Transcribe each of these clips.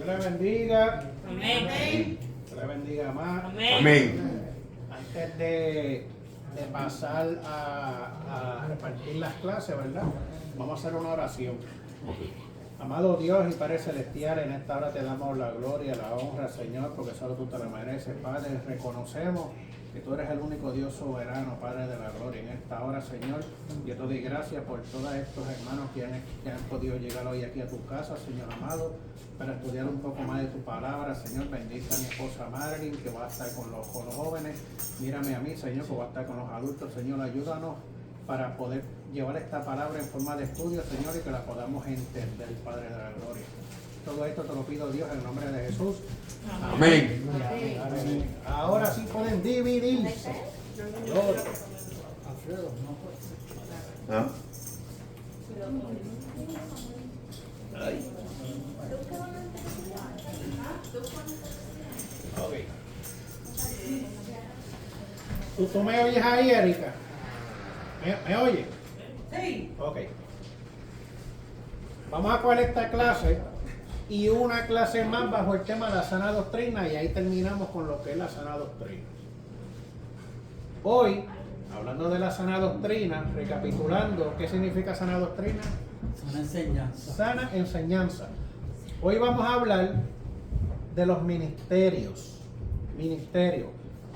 Dios le bendiga. Amén. Dios le bendiga más. Amén. Antes de pasar a repartir las clases, ¿verdad? Vamos a hacer una oración. Amado Dios y Padre Celestial, en esta hora te damos la gloria, la honra, Señor, porque solo tú te la mereces, Padre. Reconocemos que tú eres el único Dios soberano, Padre de la gloria. En esta hora, Señor, yo te doy gracias por todos estos hermanos que han podido llegar hoy aquí a tu casa, Señor amado, para estudiar un poco más de tu palabra. Señor, bendice a mi esposa Marilyn, que va a estar con los jóvenes. Mírame a mí, Señor, que va a estar con los adultos. Señor, ayúdanos para poder llevar esta palabra en forma de estudio, Señor, y que la podamos entender, Padre de la gloria. Todo esto te lo pido, Dios, en el nombre de Jesús. Amén. Amén. Ahora sí pueden dividirse. Gloria. ¿Ah? Ok. ¿Tú me oyes ahí, Erika? ¿Me oyes? Sí. Ok. Vamos a coger esta clase y una clase más bajo el tema de la sana doctrina, y ahí terminamos con lo que es la sana doctrina. Hoy, hablando de la sana doctrina, recapitulando, ¿qué significa sana doctrina? Sana enseñanza. Sana enseñanza. Hoy vamos a hablar de los ministerios. Ministerio.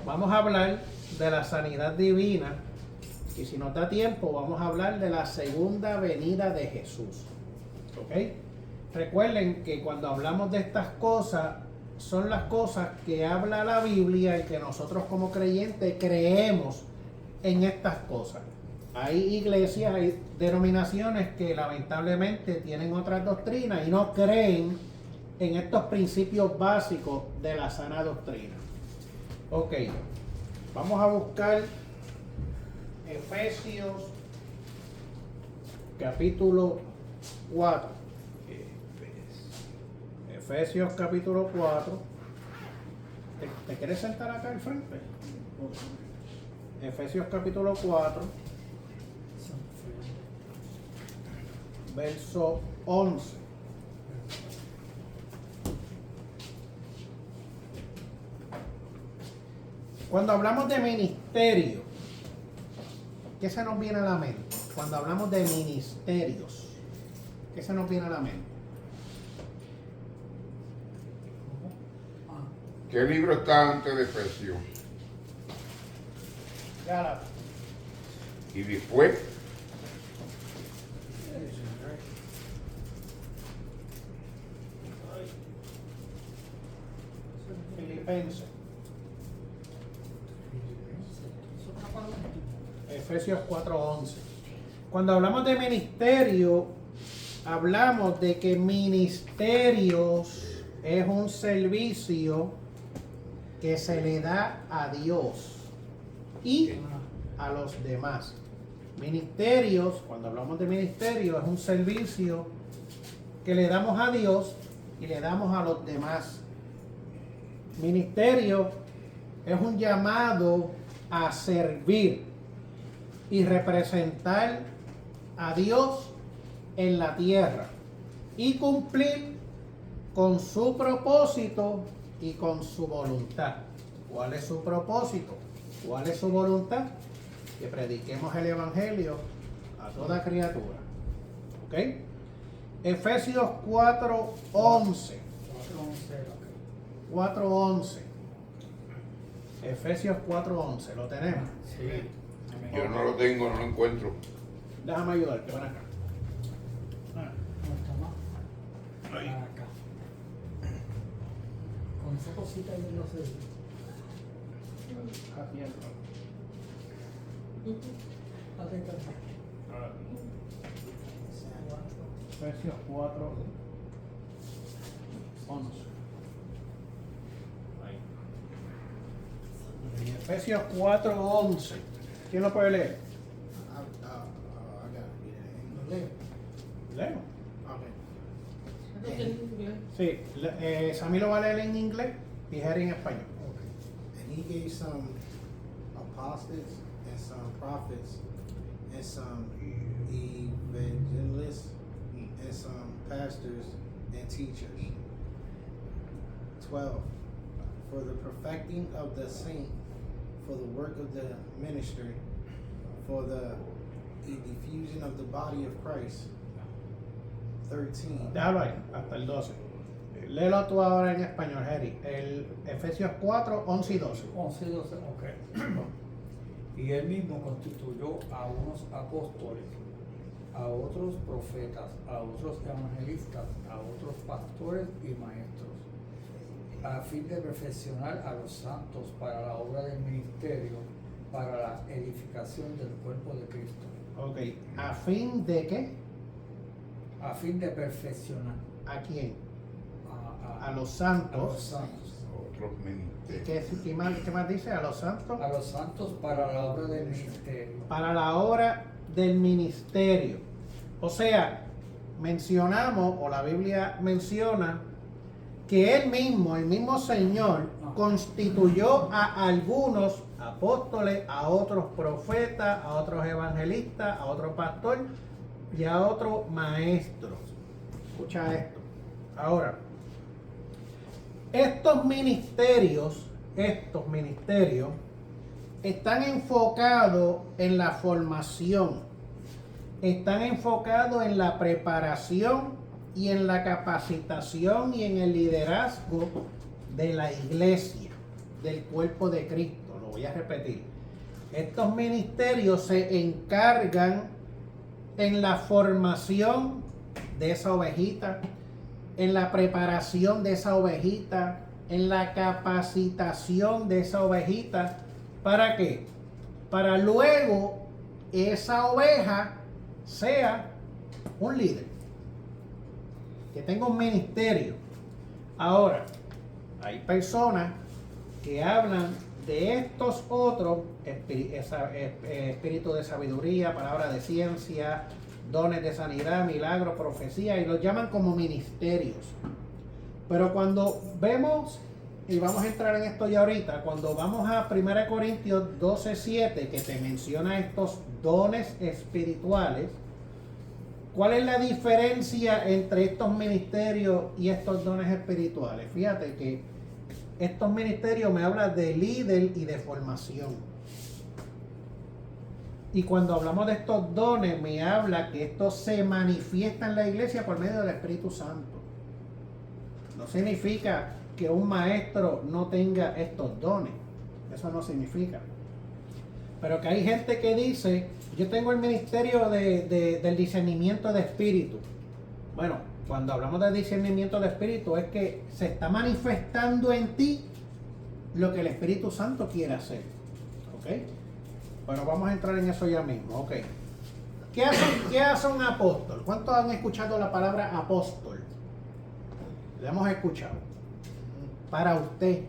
Vamos a hablar de la sanidad divina, y si nos da tiempo vamos a hablar de la segunda venida de Jesús. ¿Ok? Recuerden que cuando hablamos de estas cosas, son las cosas que habla la Biblia y que nosotros como creyentes creemos en estas cosas. Hay iglesias, hay denominaciones que lamentablemente tienen otras doctrinas y no creen en estos principios básicos de la sana doctrina. Ok, vamos a buscar Efesios capítulo 4. Efesios capítulo 4. ¿Te quieres sentar acá al frente? Efesios capítulo 4, verso 11. Cuando hablamos de ministerio, ¿qué se nos viene a la mente? Cuando hablamos de ministerios, ¿qué se nos viene a la mente? ¿Qué libro está antes de Efesios? Gálatas. Y después, Filipenses. Efesios 4:11. Cuando hablamos de ministerio, hablamos de que ministerios es un servicio que se le da a Dios y a los demás. Ministerios, cuando hablamos de ministerio, es un servicio que le damos a Dios y le damos a los demás. Ministerio es un llamado a servir y representar a Dios en la tierra y cumplir con su propósito y con su voluntad. ¿Cuál es su propósito? ¿Cuál es su voluntad? Que prediquemos el evangelio a toda criatura. ¿Ok? Efesios 4:11. 4:11. Efesios 4:11. ¿Lo tenemos? Sí. yo no lo tengo, no lo encuentro. Déjame ayudarte, ven acá. ¿Cómo está más? Ahí. Acá. Con esa cosita ahí no sé. Atentamente. Efesios 4:11. Ahí. Y Efesios 4:11. ¿Quién lo puede leer? ¿Lo leo? Leo. Okay. Sí, Sammy lo va a leer en inglés y Jerry en español. Okay. And he gave some apostles and some prophets and some evangelists and some pastors and teachers 12. For the perfecting of the saint, for the work of the ministry, for the diffusion of the body of Christ. 13. Déjalo ahí, hasta el 12. Léelo tú ahora en español, Jerry. El Efesios 4, 11 y 12. 11 y 12, ok. Y él mismo constituyó a unos apóstoles, a otros profetas, a otros evangelistas, a otros pastores y maestros, a fin de perfeccionar a los santos para la obra del ministerio, para la edificación del cuerpo de Cristo. Ok, ¿a fin de qué? A fin de perfeccionar ¿A quién? A los a los santos. santos. Otros ministerios. ¿Qué más dice? A los santos. A los santos para la obra del ministerio. Para la obra del ministerio. O sea, mencionamos, o la Biblia menciona, que el mismo Señor, constituyó a algunos apóstoles, a otros profetas, a otros evangelistas, a otro pastor y a otros maestros. Escucha esto. Ahora, estos ministerios están enfocados en la formación, están enfocados en la preparación y en la capacitación y en el liderazgo de la iglesia, del cuerpo de Cristo. Lo voy a repetir. Estos ministerios se encargan en la formación de esa ovejita, en la preparación de esa ovejita, en la capacitación de esa ovejita. ¿Para qué? Para luego esa oveja sea un líder, que tenga un ministerio. Ahora, hay personas que hablan de estos otros espíritu de sabiduría, palabra de ciencia, dones de sanidad, milagros, profecía, y los llaman como ministerios. Pero cuando vemos, y vamos a entrar en esto ya ahorita, cuando vamos a 1 Corintios 12:7, que te menciona estos dones espirituales, ¿cuál es la diferencia entre estos ministerios y estos dones espirituales? Fíjate que estos ministerios me hablan de líder y de formación. Y cuando hablamos de estos dones, me habla que esto se manifiesta en la iglesia por medio del Espíritu Santo. No significa que un maestro no tenga estos dones. Eso no significa. Pero que hay gente que dice, yo tengo el ministerio del discernimiento de espíritu. Bueno, cuando hablamos de discernimiento de espíritu es que se está manifestando en ti lo que el Espíritu Santo quiere hacer. ¿Ok? Bueno, vamos a entrar en eso ya mismo. Ok. ¿Qué hace un apóstol? ¿Cuántos han escuchado la palabra apóstol? La hemos escuchado. Para usted,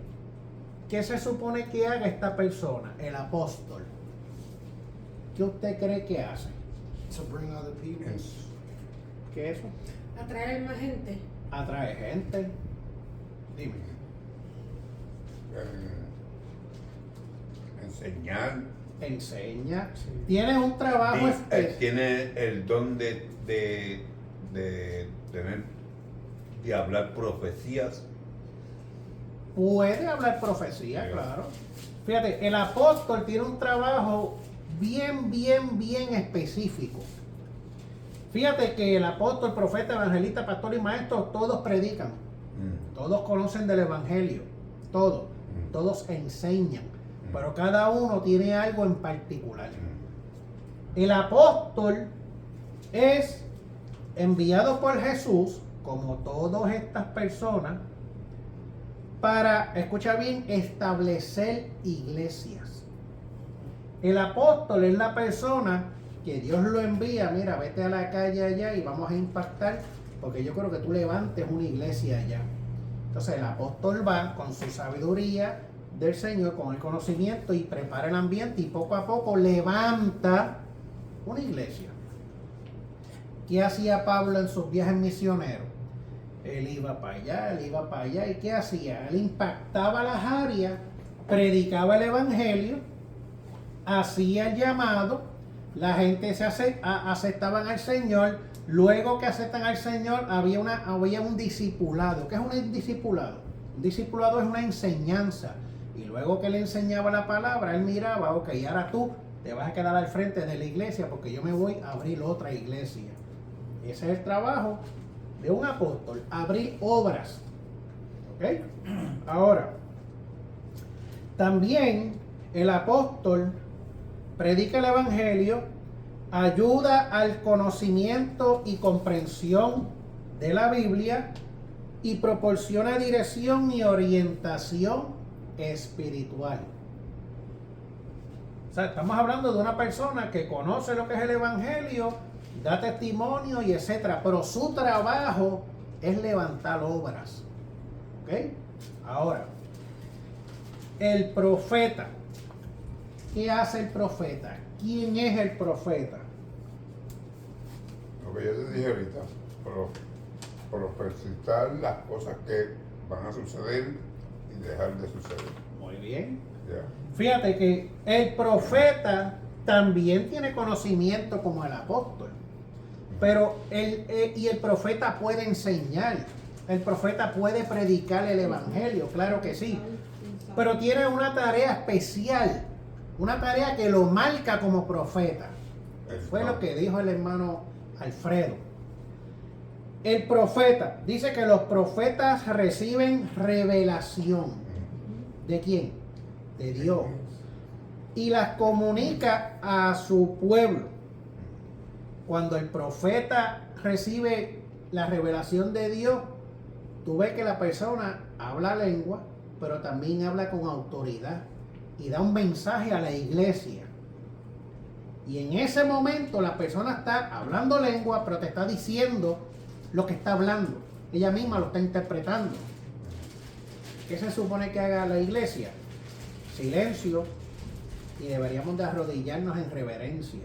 ¿qué se supone que haga esta persona, el apóstol? ¿Qué usted cree que hace? To bring other people. ¿Qué es eso? Atraer más gente. Atrae gente. Dime. Enseñar. Enseña. Tienes un trabajo especial. Tiene el don de tener, de hablar profecías. Puede hablar profecía, claro. Fíjate, el apóstol tiene un trabajo bien específico. Fíjate que el apóstol, profeta, evangelista, pastor y maestro, todos predican. Todos conocen del evangelio. Todos enseñan. Pero cada uno tiene algo en particular. El apóstol es enviado por Jesús, como todas estas personas, para, escucha bien, establecer iglesias. El apóstol es la persona que Dios lo envía, mira, vete a la calle allá y vamos a impactar, porque yo creo que tú levantes una iglesia allá. Entonces el apóstol va con su sabiduría del Señor, con el conocimiento, y prepara el ambiente y poco a poco levanta una iglesia. ¿Qué hacía Pablo en sus viajes misioneros? Él iba para allá, ¿y qué hacía? Él impactaba las áreas, predicaba el evangelio, hacía el llamado, la gente se aceptaban al Señor. Luego que aceptan al Señor, había un discipulado. ¿Qué es un discipulado? Un discipulado es una enseñanza. Y luego que le enseñaba la palabra, él miraba, ok, ahora tú te vas a quedar al frente de la iglesia porque yo me voy a abrir otra iglesia. Ese es el trabajo de un apóstol, abrir obras. ¿Ok? Ahora, también el apóstol predica el evangelio, ayuda al conocimiento y comprensión de la Biblia y proporciona dirección y orientación espiritual. O sea, estamos hablando de una persona que conoce lo que es el evangelio, da testimonio y etcétera, pero su trabajo es levantar obras. ¿Ok? Ahora, el profeta. ¿Qué hace el profeta? ¿Quién es el profeta? Lo que yo te dije ahorita, profetizar las cosas que van a suceder y dejar de suceder. Muy bien. Ya. Fíjate que el profeta también tiene conocimiento como el apóstol, pero el profeta puede enseñar, el profeta puede predicar el evangelio, claro que sí, pero tiene una tarea especial, una tarea que lo marca como profeta. Fue lo que dijo el hermano Alfredo. El profeta, dice que los profetas reciben revelación. ¿De quién? De Dios. Y las comunica a su pueblo. Cuando el profeta recibe la revelación de Dios, tú ves que la persona habla lengua, pero también habla con autoridad y da un mensaje a la iglesia. Y en ese momento la persona está hablando lengua, pero te está diciendo lo que está hablando. Ella misma lo está interpretando. ¿Qué se supone que haga la iglesia? Silencio, y deberíamos de arrodillarnos en reverencia.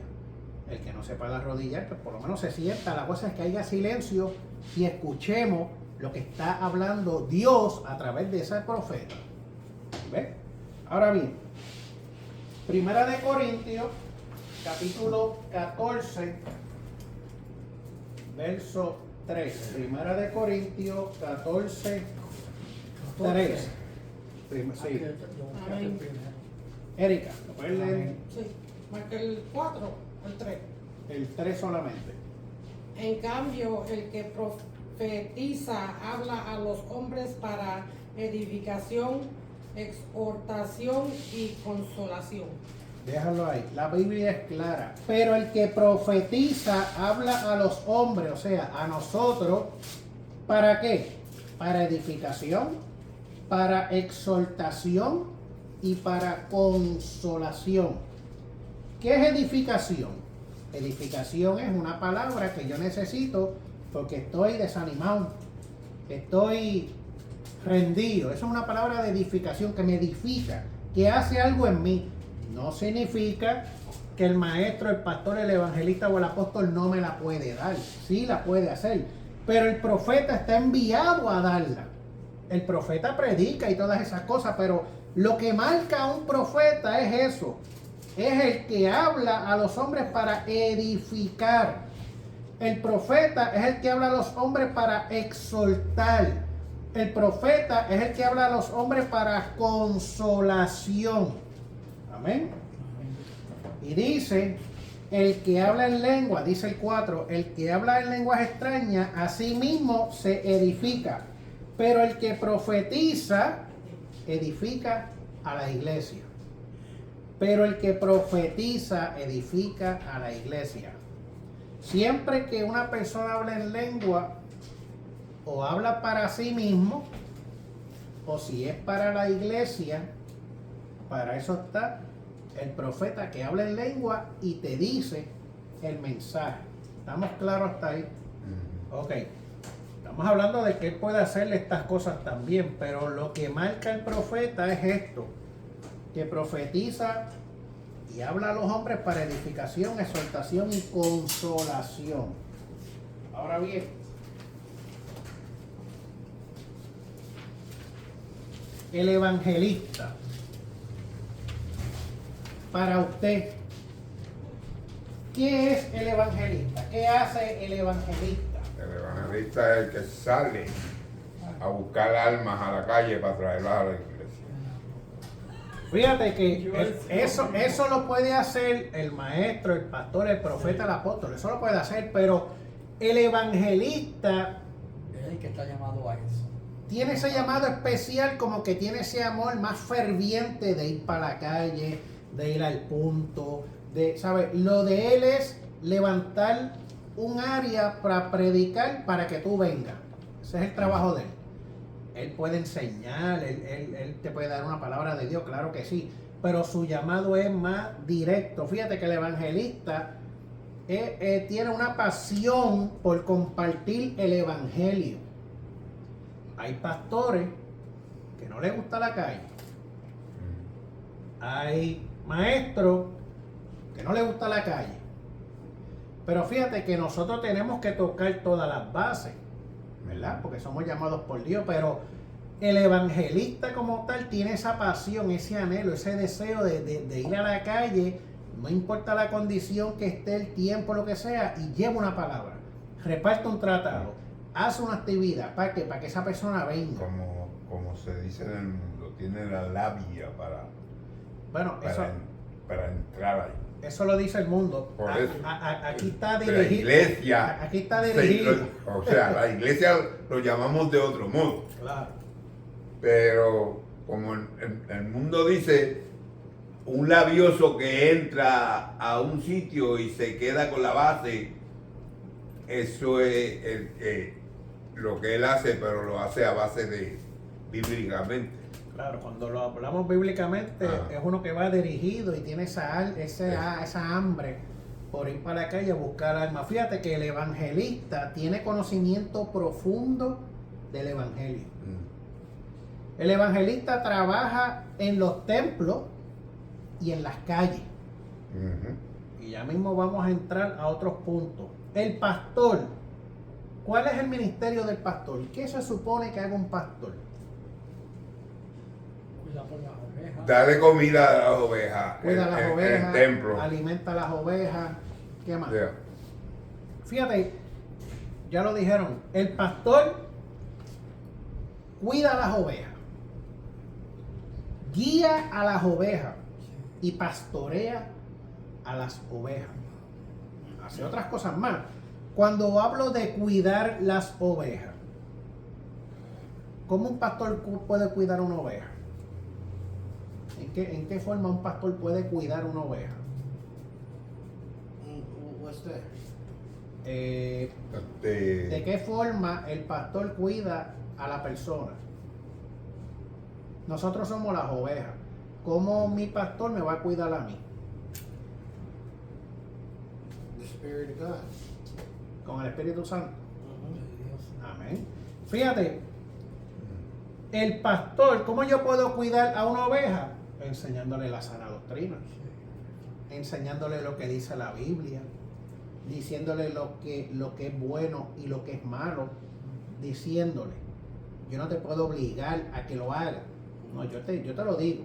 El que no sepa arrodillar, pues por lo menos se sienta. La cosa es que haya silencio y escuchemos lo que está hablando Dios a través de ese profeta. ¿Ves? Ahora bien, Primera de Corintios, capítulo 14, verso 3. Primera de Corintios 14, 3. Sí. Amén. Erika, ¿lo puedes leer? Sí, marca el 4 o el 3. El 3 solamente. En cambio, el que profetiza habla a los hombres para edificación, exhortación y consolación. Déjalo ahí. La Biblia es clara. Pero el que profetiza habla a los hombres, o sea, a nosotros, ¿para qué? Para edificación, para exhortación y para consolación. ¿Qué es edificación? Edificación es una palabra que yo necesito porque estoy desanimado, estoy rendido. Esa es una palabra de edificación que me edifica, que hace algo en mí. No significa que el maestro, el pastor, el evangelista o el apóstol no me la puede dar. Sí la puede hacer, pero el profeta está enviado a darla. El profeta predica y todas esas cosas, pero lo que marca a un profeta es eso. Es el que habla a los hombres para edificar. El profeta es el que habla a los hombres para exhortar. El profeta es el que habla a los hombres para consolación. Amén. Y dice, el que habla en lengua, dice el 4, el que habla en lenguas extrañas, a sí mismo se edifica. Pero el que profetiza, edifica a la iglesia. Pero el que profetiza, edifica a la iglesia. Siempre que una persona habla en lengua, o habla para sí mismo, o si es para la iglesia, para eso está el profeta que habla en lengua y te dice el mensaje. ¿Estamos claros hasta ahí? Ok. Estamos hablando de que él puede hacerle estas cosas también, pero lo que marca el profeta es esto, que profetiza y habla a los hombres para edificación, exhortación y consolación. Ahora bien, el evangelista, para usted, ¿qué es el evangelista? ¿Qué hace el evangelista? El evangelista es el que sale a buscar almas a la calle para traerlas a la iglesia. Fíjate que eso lo puede hacer el maestro, el pastor, el profeta, el apóstol. Eso lo puede hacer, pero el evangelista Es el que está llamado a eso. tiene ese llamado especial, como que tiene ese amor más ferviente de ir para la calle, de ir al punto, ¿sabes? Lo de él es levantar un área para predicar para que tú vengas. Ese es el trabajo de él. Él puede enseñar, él te puede dar una palabra de Dios, claro que sí, pero su llamado es más directo. Fíjate que el evangelista tiene una pasión por compartir el evangelio. Hay pastores que no les gusta la calle. Hay maestros que no les gusta la calle. Pero fíjate que nosotros tenemos que tocar todas las bases, ¿verdad? Porque somos llamados por Dios, pero el evangelista como tal tiene esa pasión, ese anhelo, ese deseo de ir a la calle, no importa la condición que esté, el tiempo, lo que sea, y lleva una palabra, reparte un tratado, hace una actividad, ¿para qué? Para que esa persona venga. Como se dice en el mundo, tiene la labia Bueno, eso, para entrar ahí. eso lo dice el mundo. Por eso. Aquí está La dirigido. iglesia, Aquí está dirigido. o sea, la iglesia lo llamamos de otro modo. Claro. Pero como el mundo dice, un labioso que entra a un sitio y se queda con la base, eso es lo que él hace, pero lo hace a base de bíblicamente. Claro, cuando lo hablamos bíblicamente, es uno que va dirigido y tiene esa hambre por ir para la calle a buscar alma. Fíjate que el evangelista tiene conocimiento profundo del evangelio. El evangelista trabaja en los templos y en las calles. Y ya mismo vamos a entrar a otros puntos. El pastor. ¿Cuál es el ministerio del pastor? ¿Qué se supone que haga un pastor? Cuida por las ovejas. Dale comida a las ovejas. Cuida a las en ovejas, el templo. alimenta a las ovejas. ¿Qué más? Yeah. Fíjate, ya lo dijeron, el pastor cuida a las ovejas, guía a las ovejas y pastorea a las ovejas. Hace otras cosas más. Cuando hablo de cuidar las ovejas, ¿cómo un pastor puede cuidar una oveja? ¿En qué forma un pastor puede cuidar una oveja? What's that? ¿De qué forma el pastor cuida a la persona? Nosotros somos las ovejas. ¿Cómo mi pastor me va a cuidar a mí? The Spirit of God. Con el Espíritu Santo. De Dios. Amén. Fíjate, el pastor, ¿cómo yo puedo cuidar a una oveja? Enseñándole la sana doctrina, enseñándole lo que dice la Biblia, diciéndole lo que es bueno y lo que es malo, diciéndole, yo no te puedo obligar a que lo hagas, no, yo te lo digo,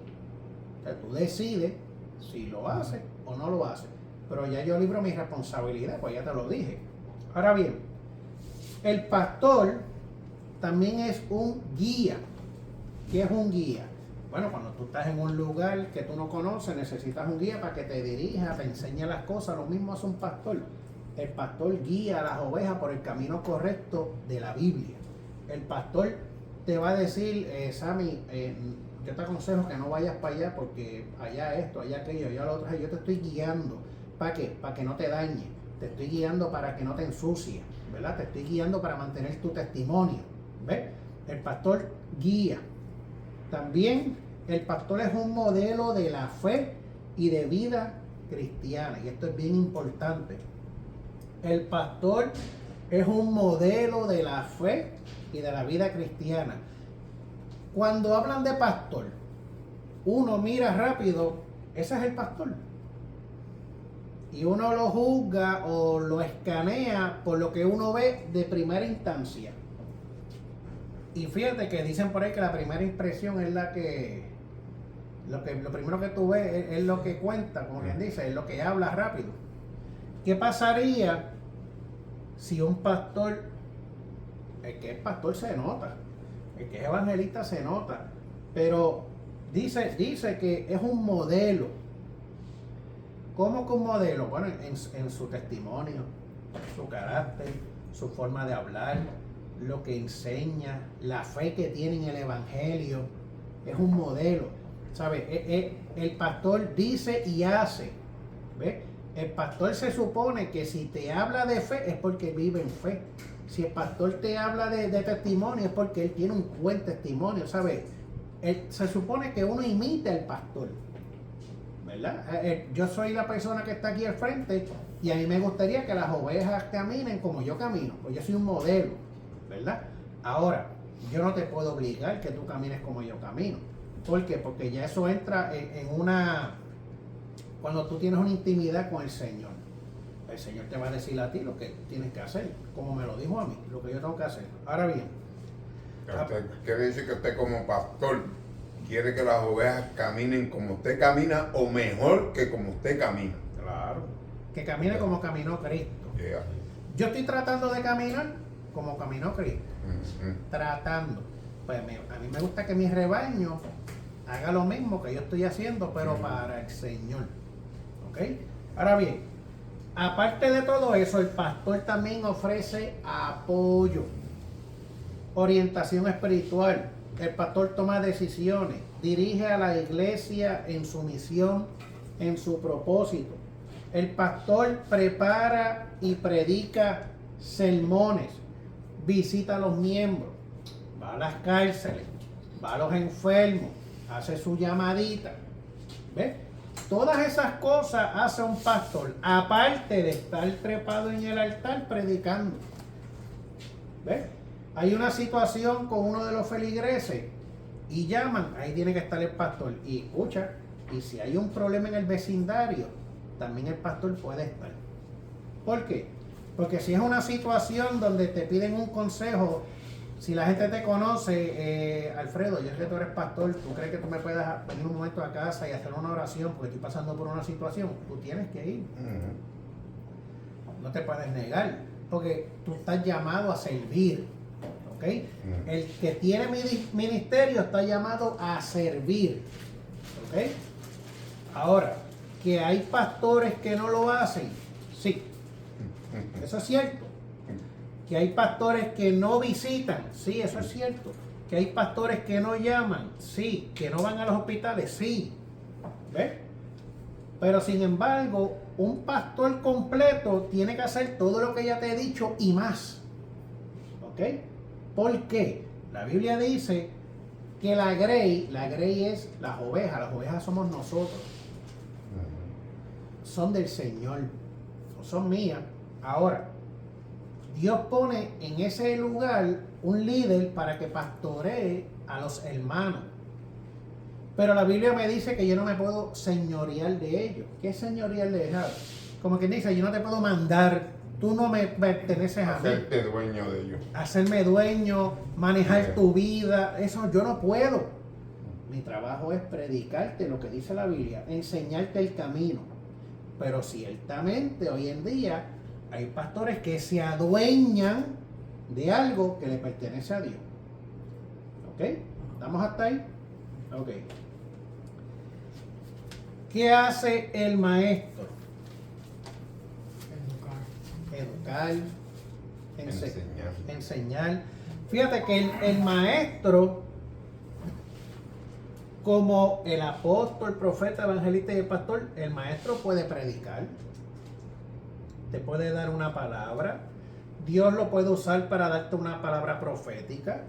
o sea, tú decides si lo haces o no lo haces, pero ya yo libro mi responsabilidad, pues ya te lo dije. Ahora bien, el pastor también es un guía. ¿Qué es un guía? Bueno, cuando tú estás en un lugar que tú no conoces, necesitas un guía para que te dirija, te enseñe las cosas. Lo mismo hace un pastor. El pastor guía a las ovejas por el camino correcto de la Biblia. El pastor te va a decir, Sammy, yo te aconsejo que no vayas para allá porque allá esto, allá aquello, allá lo otro. Yo te estoy guiando. ¿Para qué? Para que no te dañe. Te estoy guiando para que no te ensucies, ¿verdad? Te estoy guiando para mantener tu testimonio. ¿Ves? El pastor guía. También el pastor es un modelo de la fe y de vida cristiana. Y esto es bien importante. El pastor es un modelo de la fe y de la vida cristiana. Cuando hablan de pastor, uno mira rápido, ese es el pastor. Y uno lo juzga o lo escanea por lo que uno ve de primera instancia. Y fíjate que dicen por ahí que la primera impresión es lo primero que tú ves es lo que cuenta, como quien dice, es lo que habla rápido. ¿Qué pasaría si un pastor, el que es pastor se nota, El que es evangelista se nota, pero dice que es un modelo. ¿Cómo que un modelo? Bueno, en su testimonio, su carácter, su forma de hablar, lo que enseña, la fe que tiene en el evangelio, es un modelo. ¿Sabe? El pastor dice y hace. ¿Ve? El pastor se supone que si te habla de fe es porque vive en fe. Si el pastor te habla de testimonio es porque él tiene un buen testimonio, ¿sabes? Se supone que uno imita al pastor, ¿verdad? Yo soy la persona que está aquí al frente y a mí me gustaría que las ovejas caminen como yo camino, pues yo soy un modelo, ¿verdad? Ahora, yo no te puedo obligar que tú camines como yo camino. ¿Por qué? Porque ya eso entra en una... Cuando tú tienes una intimidad con el Señor, el Señor te va a decir a ti lo que tienes que hacer, como me lo dijo a mí, lo que yo tengo que hacer. Ahora bien, Usted quiere decir que usted como pastor quiere que las ovejas caminen como usted camina o mejor que como usted camina. claro, que camine como caminó Cristo. Yeah. Yo estoy tratando de caminar como caminó Cristo. Ujú. Tratando. Pues a mí me gusta que mi rebaño haga lo mismo que yo estoy haciendo, pero para el Señor. ¿Ok? Ahora bien, aparte de todo eso, el pastor también ofrece apoyo, orientación espiritual. El pastor toma decisiones, dirige a la iglesia en su misión, en su propósito. El pastor prepara y predica sermones, visita a los miembros, va a las cárceles, va a los enfermos, hace su llamadita. ¿Ves? Todas esas cosas hace un pastor, aparte de estar trepado en el altar predicando. ¿Ves? Hay una situación con uno de los feligreses y llaman, ahí tiene que estar el pastor. Y escucha, y si hay un problema en el vecindario, también el pastor puede estar. ¿Por qué? Porque si es una situación donde te piden un consejo, si la gente te conoce, Alfredo, yo sé que tú eres pastor, ¿tú crees que tú me puedes venir un momento a casa y hacer una oración porque estoy pasando por una situación? Tú tienes que ir. Ujú. No te puedes negar, porque tú estás llamado a servir. ¿Ok? El que tiene ministerio está llamado a servir. ¿Ok? Ahora, que hay pastores que no lo hacen, sí. Eso es cierto. Que hay pastores que no visitan, sí, eso es cierto. Que hay pastores que no llaman, sí. Que no van a los hospitales, sí. ¿Ves? Pero sin embargo, un pastor completo tiene que hacer todo lo que ya te he dicho y más. ¿Ok? ¿Por qué? La Biblia dice que la grey es las ovejas somos nosotros. Son del Señor, no son mías. Ahora, Dios pone en ese lugar un líder para que pastoree a los hermanos. Pero la Biblia me dice que yo no me puedo señorear de ellos. ¿Qué es señorear de ellos? Como quien dice, yo no te puedo mandar, tú no me perteneces a mí. Hacerte dueño de ellos. Hacerme dueño, manejar tu vida, eso yo no puedo. Mi trabajo es predicarte lo que dice la Biblia, enseñarte el camino. Pero ciertamente hoy en día hay pastores que se adueñan de algo que le pertenece a Dios. ¿Ok? ¿Estamos hasta ahí? Ok. ¿Qué hace el maestro? Educar, enseñar. Fíjate que el maestro, como el apóstol, profeta, evangelista y el pastor, el maestro puede predicar, te puede dar una palabra, Dios lo puede usar para darte una palabra profética.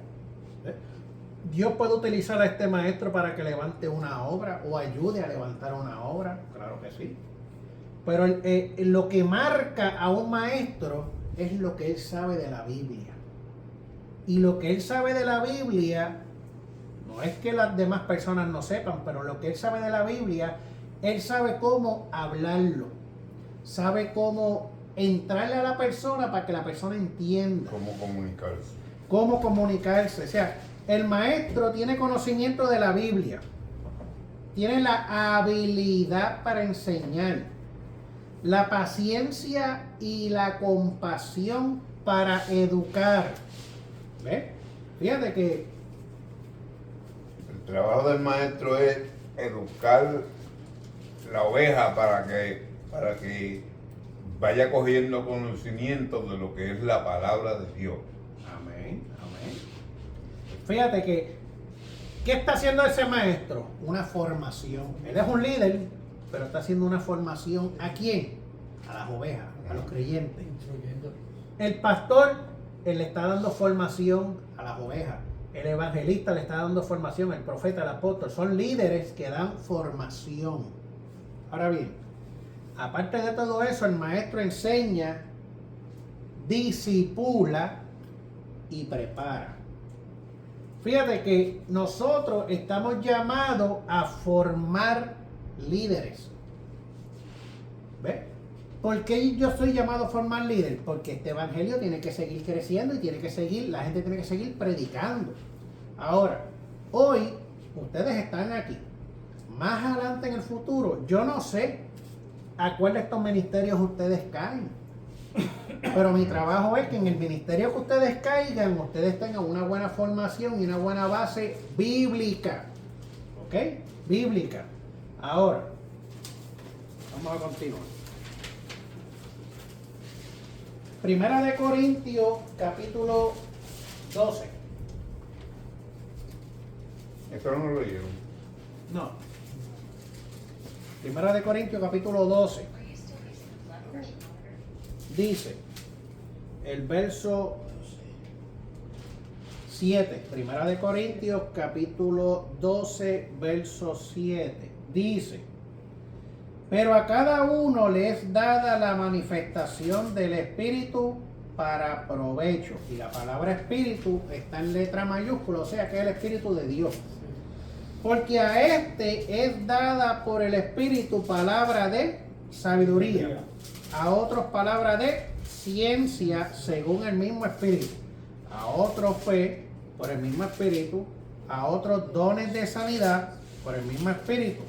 Dios puede utilizar a este maestro para que levante una obra o ayude a levantar una obra, claro que sí. Pero lo que marca a un maestro es lo que él sabe de la Biblia. Y lo que él sabe de la Biblia, no es que las demás personas no sepan, pero lo que él sabe de la Biblia, él sabe cómo hablarlo. Sabe cómo entrarle a la persona para que la persona entienda. ¿Cómo comunicarse? Cómo comunicarse. O sea, el maestro tiene conocimiento de la Biblia. Tiene la habilidad para enseñar. La paciencia y la compasión para educar. ¿Ves? Fíjate que trabajo del maestro es educar la oveja para que vaya cogiendo conocimiento de lo que es la palabra de Dios. Amén, amén. Fíjate que, ¿qué está haciendo ese maestro? Una formación. Él es un líder, pero está haciendo una formación. ¿A quién? A las ovejas, a los creyentes. Instruyendo. El pastor, él le está dando formación a las ovejas. El evangelista le está dando formación, el profeta, el apóstol. Son líderes que dan formación. Ahora bien, aparte de todo eso, el maestro enseña, disipula y prepara. Fíjate que nosotros estamos llamados a formar líderes. ¿Ves? ¿Por qué yo soy llamado a formar líderes? Porque este evangelio tiene que seguir creciendo y la gente tiene que seguir predicando. Ahora, hoy ustedes están aquí. Más adelante en el futuro, yo no sé a cuál de estos ministerios ustedes caen. Pero mi trabajo es que en el ministerio que ustedes caigan, ustedes tengan una buena formación y una buena base bíblica. ¿Ok? Bíblica. Ahora, vamos a continuar. Primera de Corintios, capítulo 12. Esto no lo leyeron. No. Primera de Corintios, capítulo 12. Dice, el verso 7. Primera de Corintios, capítulo 12, verso 7. Dice, pero a cada uno le es dada la manifestación del Espíritu para provecho. Y la palabra Espíritu está en letra mayúscula, o sea que es el Espíritu de Dios. Porque a este es dada por el Espíritu palabra de sabiduría, a otros palabra de ciencia según el mismo Espíritu, a otros fe por el mismo Espíritu, a otros dones de sanidad por el mismo Espíritu,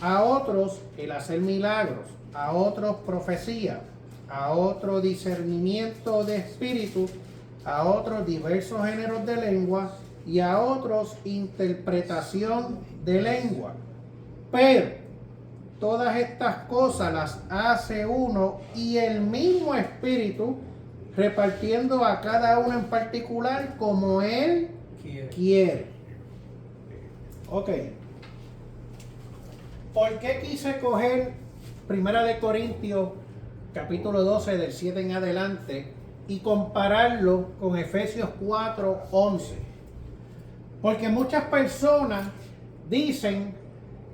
a otros el hacer milagros, a otros profecía, a otro discernimiento de espíritu, a otros diversos géneros de lengua y a otros interpretación de lengua. Pero todas estas cosas las hace uno y el mismo Espíritu, repartiendo a cada uno en particular como Él quiere. Ok. ¿Por qué quise coger Primera de Corintios, capítulo 12, del 7 en adelante, y compararlo con Efesios 4, 11? Porque muchas personas dicen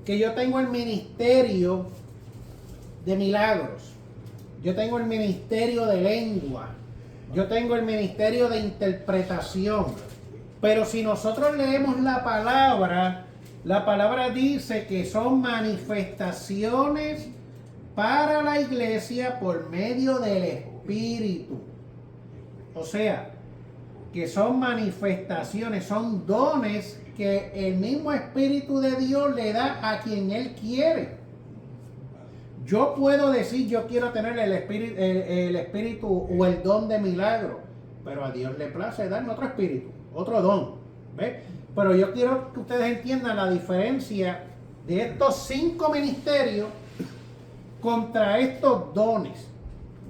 que yo tengo el ministerio de milagros, yo tengo el ministerio de lengua, yo tengo el ministerio de interpretación. Pero si nosotros leemos la palabra dice que son manifestaciones para la iglesia por medio del Espíritu. O sea, que son manifestaciones, son dones que el mismo Espíritu de Dios le da a quien Él quiere. Yo puedo decir, yo quiero tener el espíritu o el don de milagro, pero a Dios le place darme otro espíritu, otro don. ¿Ves? Pero yo quiero que ustedes entiendan la diferencia de estos 5 ministerios contra estos dones.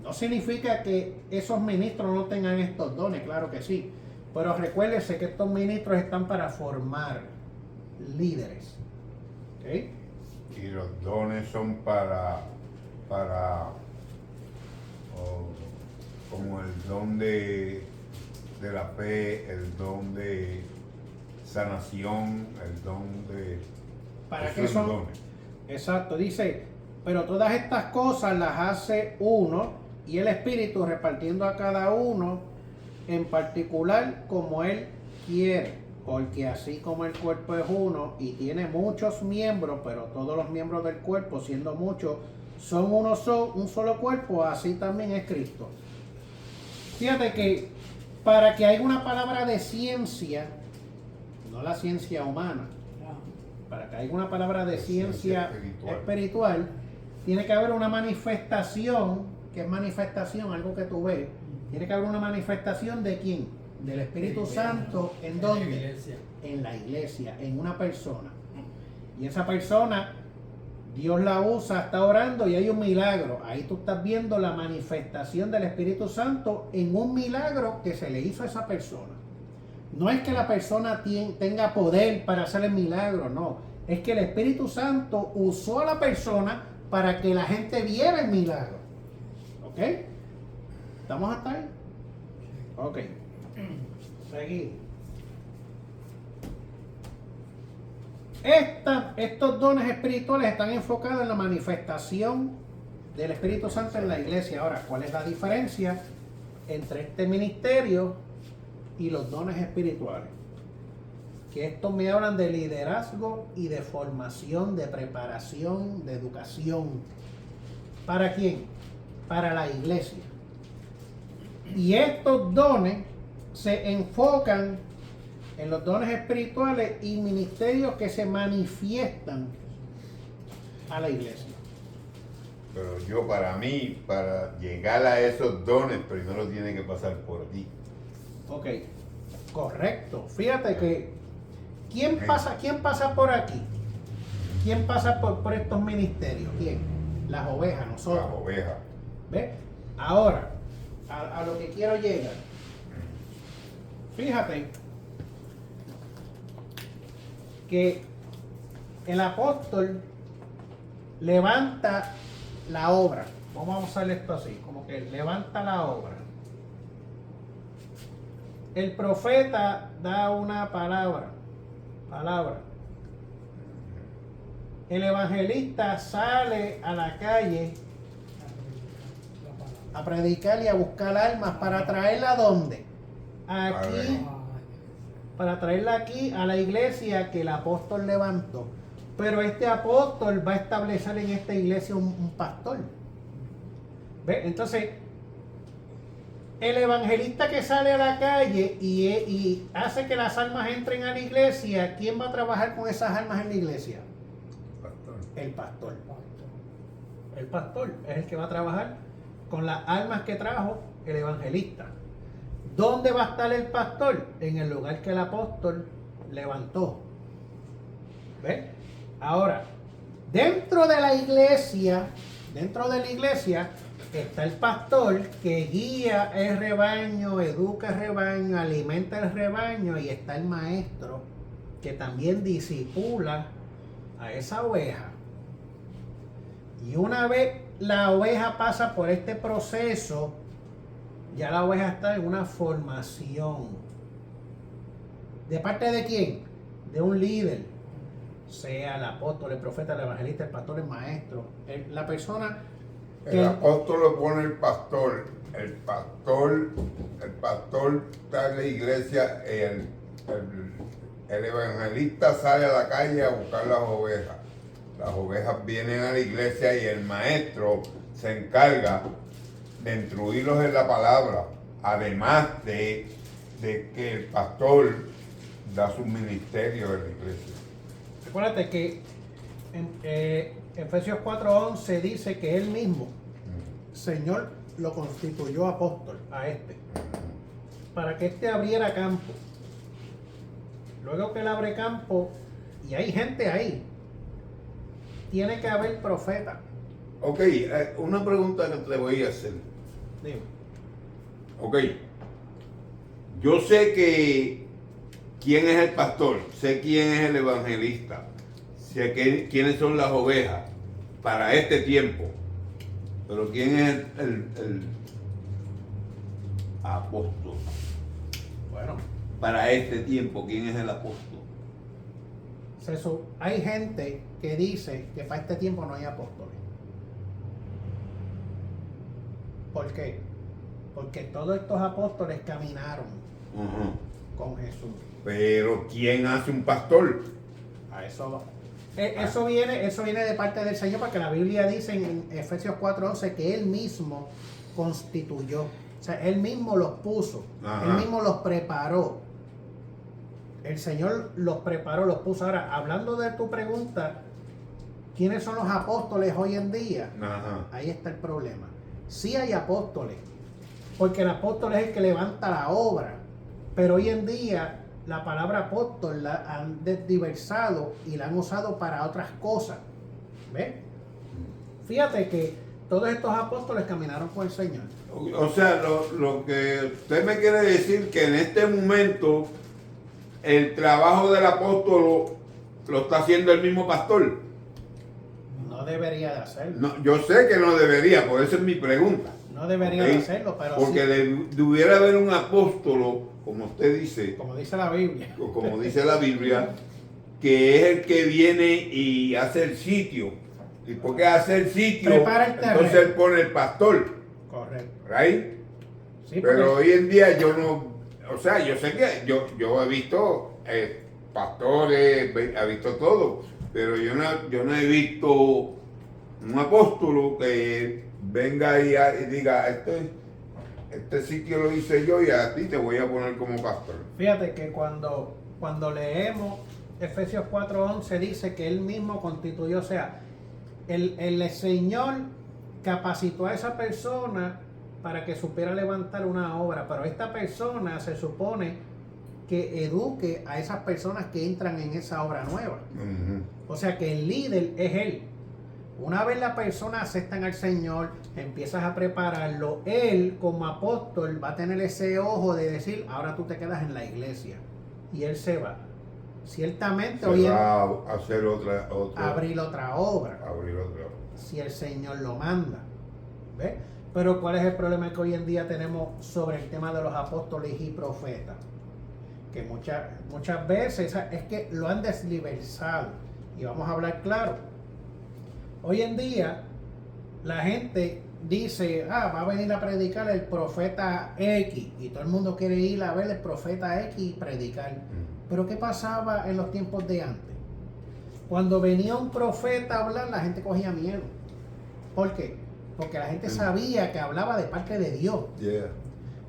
No significa que esos ministros no tengan estos dones, claro que sí. Pero recuérdense que estos ministros están para formar líderes. ¿Okay? Y los dones son para como el don de la fe, el don de sanación, el don de... ¿Para qué son? Dones. Exacto, dice, pero todas estas cosas las hace uno y el Espíritu repartiendo a cada uno en particular como Él quiere. Porque así como el cuerpo es uno y tiene muchos miembros, pero todos los miembros del cuerpo, siendo muchos, son un solo cuerpo, así también es Cristo. Fíjate que para que haya una palabra de ciencia, no la ciencia humana, para que haya una palabra de ciencia espiritual, tiene que haber una manifestación. ¿Qué es manifestación? Algo que tú ves. Tiene que haber una manifestación ¿de quién? del Espíritu Santo, ¿en En dónde? la iglesia. En la iglesia, en una persona. Y esa persona, Dios la usa, está orando y hay un milagro. Ahí tú estás viendo la manifestación del Espíritu Santo en un milagro que se le hizo a esa persona. No es que la persona tenga poder para hacer el milagro, no. Es que el Espíritu Santo usó a la persona para que la gente viera el milagro. ¿Ok? ¿Estamos hasta ahí? Ok. Seguimos. Estos dones espirituales están enfocados en la manifestación del Espíritu Santo en la iglesia. Ahora, ¿cuál es la diferencia entre este ministerio y los dones espirituales? Que estos me hablan de liderazgo y de formación, de preparación, de educación. ¿Para quién? Para la iglesia. Y estos dones se enfocan en los dones espirituales y ministerios que se manifiestan a la iglesia. Pero yo, para mí, para llegar a esos dones, primero tiene que pasar por ti. Ok, correcto. Fíjate que ¿quién pasa por aquí? ¿Quién pasa por estos ministerios? ¿Quién? Las ovejas, nosotros. Las ovejas. ¿Ves? Ahora, a lo que quiero llegar. Fíjate que el apóstol levanta la obra. Vamos a usar esto así, como que levanta la obra. El profeta da una palabra. El evangelista sale a la calle a predicar y a buscar almas para traerla ¿a dónde? Aquí, para traerla aquí a la iglesia que el apóstol levantó. Pero este apóstol va a establecer en esta iglesia un pastor. ¿Ve? Entonces, el evangelista que sale a la calle y hace que las almas entren a la iglesia, ¿quién va a trabajar con esas almas en la iglesia? El pastor. El pastor es el que va a trabajar con las almas que trajo el evangelista. ¿Dónde va a estar el pastor? En el lugar que el apóstol levantó. ¿Ves? Ahora, dentro de la iglesia está el pastor que guía el rebaño, educa el rebaño, alimenta el rebaño, y está el maestro que también discipula a esa oveja. Y una vez la oveja pasa por este proceso, ya la oveja está en una formación. ¿De parte de quién? De un líder. Sea el apóstol, el profeta, el evangelista, el pastor, el maestro. La persona que... El apóstol lo pone el pastor. El pastor está en la iglesia. El evangelista sale a la calle a buscar las ovejas. Las ovejas vienen a la iglesia y el maestro se encarga de instruirlos en la palabra, además de que el pastor da su ministerio en la iglesia. Recuérdate que en Efesios 4:11 dice que él mismo, Señor, lo constituyó apóstol a este, para que este abriera campo. Luego que él abre campo, y hay gente ahí, tiene que haber profeta. Ok, una pregunta que te voy a hacer. Dime. Ok, yo sé que quién es el pastor, sé quién es el evangelista, sé quiénes son las ovejas para este tiempo, pero quién es el apóstol Bueno, para este tiempo, quién es el apóstol. hay gente que dice que para este tiempo no hay apóstoles. ¿Por qué? Porque todos estos apóstoles caminaron Ajá. con Jesús. Pero ¿quién hace un pastor? A eso va. Eso viene de parte del Señor, porque la Biblia dice en Efesios 4:11 que Él mismo constituyó. O sea, Él mismo los puso. Ajá. Él mismo los preparó. El Señor los preparó, los puso. Ahora, hablando de tu pregunta, ¿quiénes son los apóstoles hoy en día? Ajá. Ahí está el problema. Sí hay apóstoles, porque el apóstol es el que levanta la obra. Pero hoy en día la palabra apóstol la han diversado y la han usado para otras cosas. ¿Ves? Fíjate que todos estos apóstoles caminaron con el Señor. O sea, lo que usted me quiere decir que en este momento el trabajo del apóstol lo está haciendo el mismo pastor. No debería de hacerlo. No, yo sé que no debería, por eso es mi pregunta. No debería ¿Ok? de hacerlo, pero Porque sí, debiera haber un apóstolo, como usted dice, como dice la Biblia. o como dice la Biblia, que es el que viene y hace el sitio. ¿Y por qué hace el sitio? Prepara el terreno. Entonces él pone el pastor, Correcto. ¿right? Sí, Pero porque- hoy en día yo no, o sea, yo sé que yo he visto pastores, he visto todo, pero yo no he visto un apóstolo que venga y diga, este sitio lo hice yo y a ti te voy a poner como pastor. Fíjate que cuando leemos Efesios 4:11 dice que él mismo constituyó, o sea, el Señor capacitó a esa persona para que supiera levantar una obra, pero esta persona se supone que eduque a esas personas que entran en esa obra nueva. Ujú. O sea que el líder es él. Una vez la persona aceptan al Señor, empiezas a prepararlo, él como apóstol va a tener ese ojo de decir, ahora tú te quedas en la iglesia. Y él se va. Ciertamente Se hoy va a hacer otra abrir otra obra, abrir otra. si el Señor lo manda. ¿Ves? Pero ¿cuál es el problema que hoy en día tenemos sobre el tema de los apóstoles y profetas? Que muchas veces es que lo han desliversado. Y vamos a hablar claro. Hoy en día la gente dice, va a venir a predicar el profeta X, y todo el mundo quiere ir a ver el profeta X y predicar. Pero ¿qué pasaba en los tiempos de antes? Cuando venía un profeta a hablar, la gente cogía miedo. ¿Por qué? Porque la gente sabía que hablaba de parte de Dios. Yeah.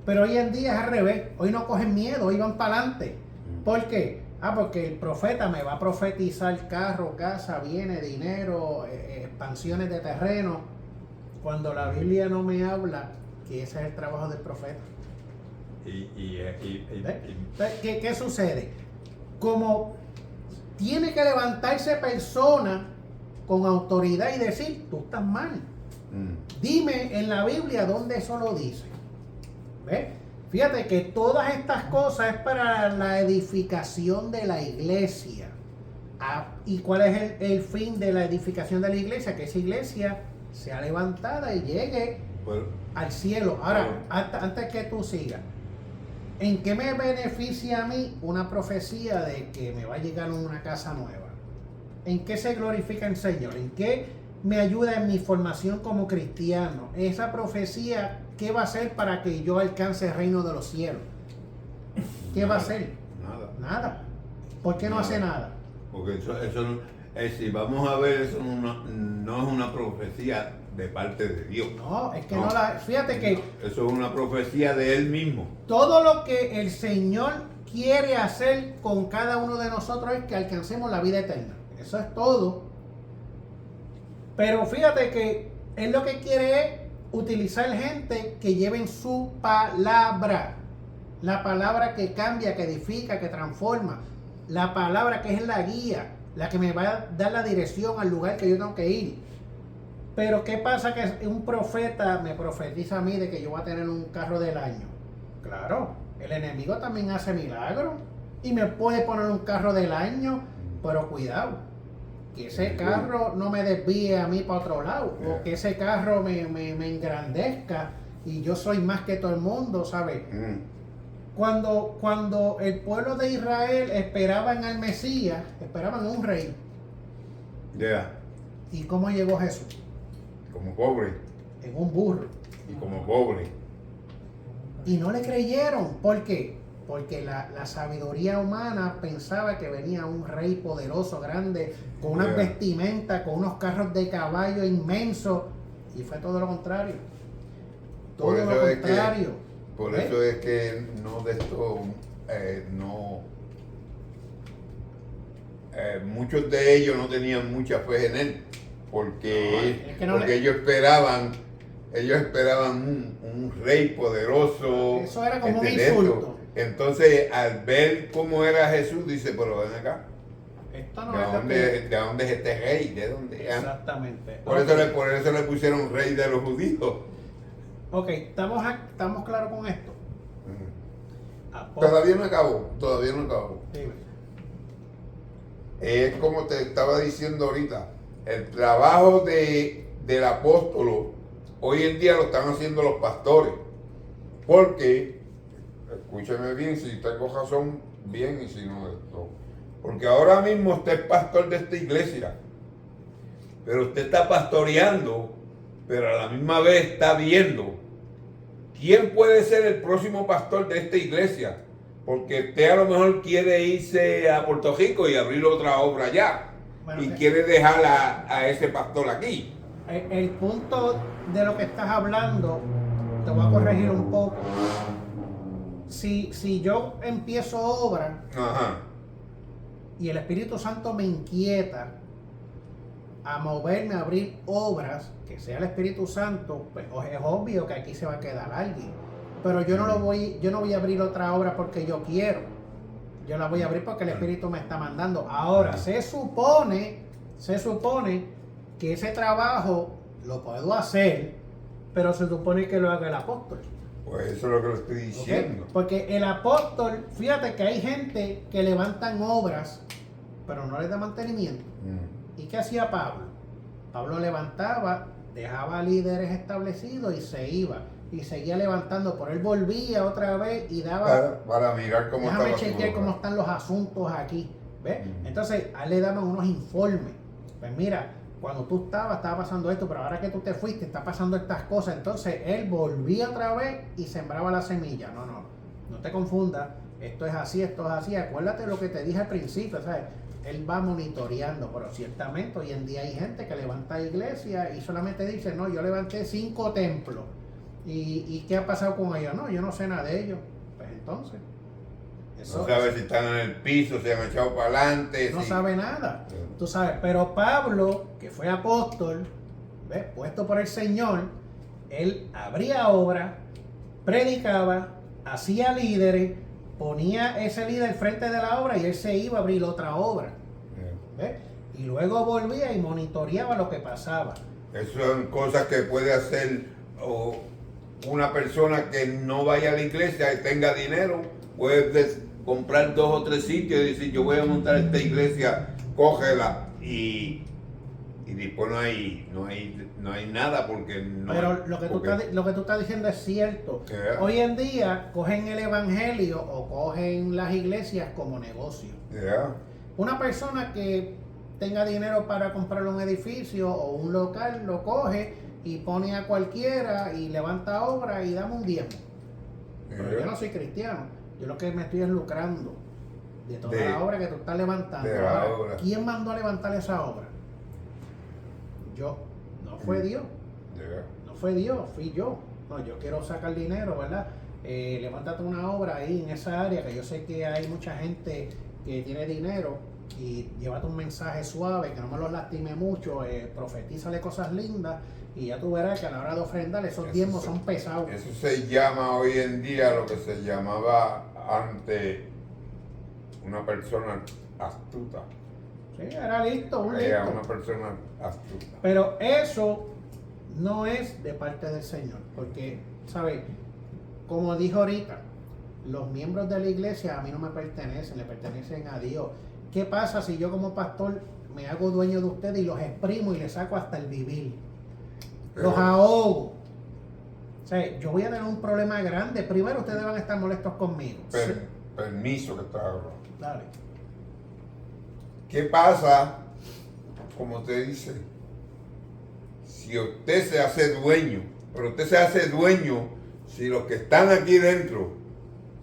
Pero hoy en día es al revés. Hoy no cogen miedo, hoy van para adelante. ¿Por qué? Porque el profeta me va a profetizar carro, casa, bienes, dinero, expansiones de terreno. Cuando la Biblia no me habla que ese es el trabajo del profeta. ¿Ves? Entonces, ¿qué sucede? Como tiene que levantarse persona con autoridad y decir, tú estás mal. Dime en la Biblia dónde eso lo dice. ¿Ves? Fíjate que todas estas cosas es para la edificación de la iglesia. ¿Y cuál es el fin de la edificación de la iglesia? Que esa iglesia sea levantada y llegue al cielo. Ahora, antes que tú sigas, ¿en qué me beneficia a mí una profecía de que me va a llegar una casa nueva? ¿En qué se glorifica el Señor? ¿En qué me ayuda en mi formación como cristiano? Esa profecía, ¿qué va a hacer para que yo alcance el reino de los cielos? ¿Qué va a hacer? Nada. ¿Por qué no hace nada? Porque eso si vamos a ver, eso no es una profecía de parte de Dios. No, es que no la... Fíjate que Eso es una profecía de Él mismo. todo lo que el Señor quiere hacer con cada uno de nosotros es que alcancemos la vida eterna. Eso es todo. Pero fíjate que Él lo que quiere es utilizar gente que lleven su palabra. La palabra que cambia, que edifica, que transforma. La palabra que es la guía, la que me va a dar la dirección al lugar que yo tengo que ir. Pero ¿qué pasa? Que un profeta me profetiza a mí de que yo voy a tener un carro del año. Claro, el enemigo también hace milagros y me puede poner un carro del año, pero cuidado, que ese carro no me desvíe a mí para otro lado, o que ese carro me engrandezca y yo soy más que todo el mundo, ¿sabes? Cuando el pueblo de Israel esperaban al Mesías, esperaban un rey. Ya. ¿Y cómo llegó Jesús? Como pobre. En un burro. Y como pobre. Y no le creyeron. ¿Por qué? Porque la sabiduría humana pensaba que venía un rey poderoso, grande, con unas vestimentas, con unos carros de caballo inmensos. Y fue todo lo contrario. Todo Por lo eso es contrario. Por ¿Ves? eso es que no de esto, muchos de ellos no tenían mucha fe en él, porque, No, es que no porque le- ellos esperaban un rey poderoso. Eso era como un esto. insulto. Entonces, al ver cómo era Jesús, dice, pero ven acá, Esto no ¿de es lo dónde, que... ¿de dónde es este rey? ¿De dónde? Ah, Exactamente. por eso le pusieron rey de los judíos. Ok, ¿estamos claros con esto? Todavía no acabó, todavía no acabó. Dime. Es como te estaba diciendo ahorita, el trabajo del apóstolo hoy en día lo están haciendo los pastores. Porque, escúcheme bien, si tengo razón, bien, y si no, esto. Porque ahora mismo usted es pastor de esta iglesia, pero usted está pastoreando, pero a la misma vez está viendo quién puede ser el próximo pastor de esta iglesia. Porque usted a lo mejor quiere irse a Puerto Rico y abrir otra obra allá. Bueno, Y quiere dejar a ese pastor aquí. El punto de lo que estás hablando, te voy a corregir un poco. Si yo empiezo obra Ajá. y el Espíritu Santo me inquieta a moverme a abrir obras, que sea el Espíritu Santo, pues es obvio que aquí se va a quedar alguien. Pero yo no voy a abrir otra obra porque yo quiero. Yo la voy a abrir porque el Espíritu me está mandando. Ahora, se supone que ese trabajo lo puedo hacer, pero se supone que lo haga el apóstol. Pues eso es lo que le estoy ¿Ok? diciendo. Porque el apóstol, fíjate que hay gente que levantan obras, pero no les da mantenimiento. ¿Y qué hacía Pablo? Pablo levantaba, dejaba líderes establecidos y se iba. Y seguía levantando, pero él volvía otra vez y daba... Para mirar cómo Déjame estaba su chequear obra. cómo están los asuntos aquí. ¿Ves? Mm. Entonces, a él le daban unos informes. Pues mira, cuando tú estaba pasando esto, pero ahora que tú te fuiste, está pasando estas cosas. Entonces, él volvía otra vez y sembraba la semilla. No te confundas. Esto es así, Acuérdate lo que te dije al principio, ¿sabes? Él va monitoreando, pero ciertamente hoy en día hay gente que levanta iglesias y solamente dice, no, yo levanté 5 templos. ¿Y qué ha pasado con ellos? No, yo no sé nada de ellos. Pues entonces, eso No sabe si están en el piso, se han echado para adelante. no si- sabe nada. Sí. Tú sabes, pero Pablo, que fue apóstol, ¿ves? Puesto por el Señor, él abría obra, predicaba, hacía líderes, ponía ese líder frente de la obra y él se iba a abrir otra obra. ¿Ves? Y luego volvía y monitoreaba lo que pasaba. Eso son cosas que puede hacer una persona que no vaya a la iglesia y tenga dinero. Puede comprar 2 o 3 sitios y decir, yo voy a montar esta iglesia, cógela. Y después no hay nada porque no. Pero lo que tú estás diciendo es cierto. Yeah. Hoy en día cogen el evangelio o cogen las iglesias como negocio. Yeah. Una persona que tenga dinero para comprar un edificio o un local lo coge y pone a cualquiera y levanta obra y dame un diezmo. Pero Yeah. yo no soy cristiano. Yo lo que me estoy es lucrando de toda De- la obra que tú estás levantando. de la Ahora, obra. ¿quién mandó a levantar esa obra? Yo. No fue Dios. Yeah. No fue Dios, fui yo. No, yo quiero sacar dinero, ¿verdad? Levántate una obra ahí en esa área, que yo sé que hay mucha gente que tiene dinero, y llévate un mensaje suave, que no me lo lastime mucho, profetízale cosas lindas, y ya tú verás que a la hora de ofrendar esos Eso diezmos se- son pesados. Eso se llama hoy en día lo que se llamaba antes una persona astuta. Sí, era listo, un Era listo. una persona astuta. Pero eso no es de parte del Señor, porque, ¿sabes? Como dijo ahorita, los miembros de la iglesia a mí no me pertenecen, le pertenecen a Dios. ¿Qué pasa si yo como pastor me hago dueño de ustedes y los exprimo y les saco hasta el vivir? Los Pero- ahogo. O sea, yo voy a tener un problema grande. Primero ustedes van a estar molestos conmigo. Permiso que estás hablando. Dale. ¿Qué pasa? Como te dice, si usted se hace dueño, pero usted se hace dueño si los que están aquí dentro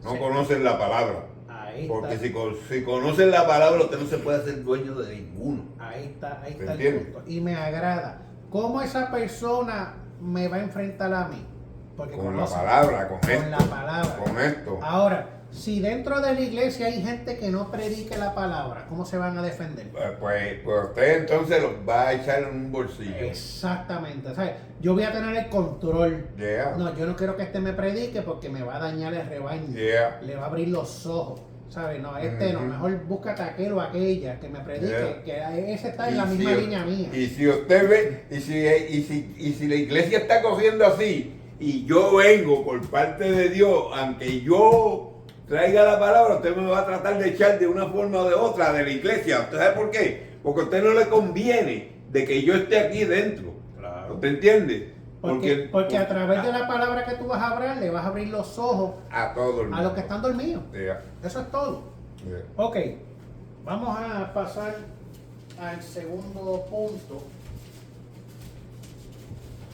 no Sí. conocen la palabra. Ahí Porque está. si conocen la palabra, usted no se puede hacer dueño de ninguno. Ahí está el ¿Entiendes? punto. Y me agrada. ¿Cómo esa persona me va a enfrentar a mí? Porque Con la conoce- palabra, con con esto. la palabra. Con esto. Ahora, Si dentro de la iglesia hay gente que no predique la palabra, ¿cómo se van a defender? Pues usted entonces los va a echar en un bolsillo. Exactamente, ¿sabes? Yo voy a tener el control. Yeah. No, yo no quiero que este me predique porque me va a dañar el rebaño. Yeah. Le va a abrir los ojos, ¿sabes? No, no, mejor búscate a aquel o aquella que me predique, que ese está en la misma línea mía. Y si usted ve, y si la iglesia está cogiendo así, y yo vengo por parte de Dios, aunque yo traiga la palabra, usted me va a tratar de echar de una forma o de otra de la iglesia. ¿Usted sabe por qué? Porque a usted no le conviene de que yo esté aquí dentro. Claro. ¿Usted entiende? Porque a través de la palabra que tú vas a hablar, le vas a abrir los ojos a todo el mundo. a los que están dormidos. Yeah. Eso es todo. Yeah. Ok, vamos a pasar al segundo punto.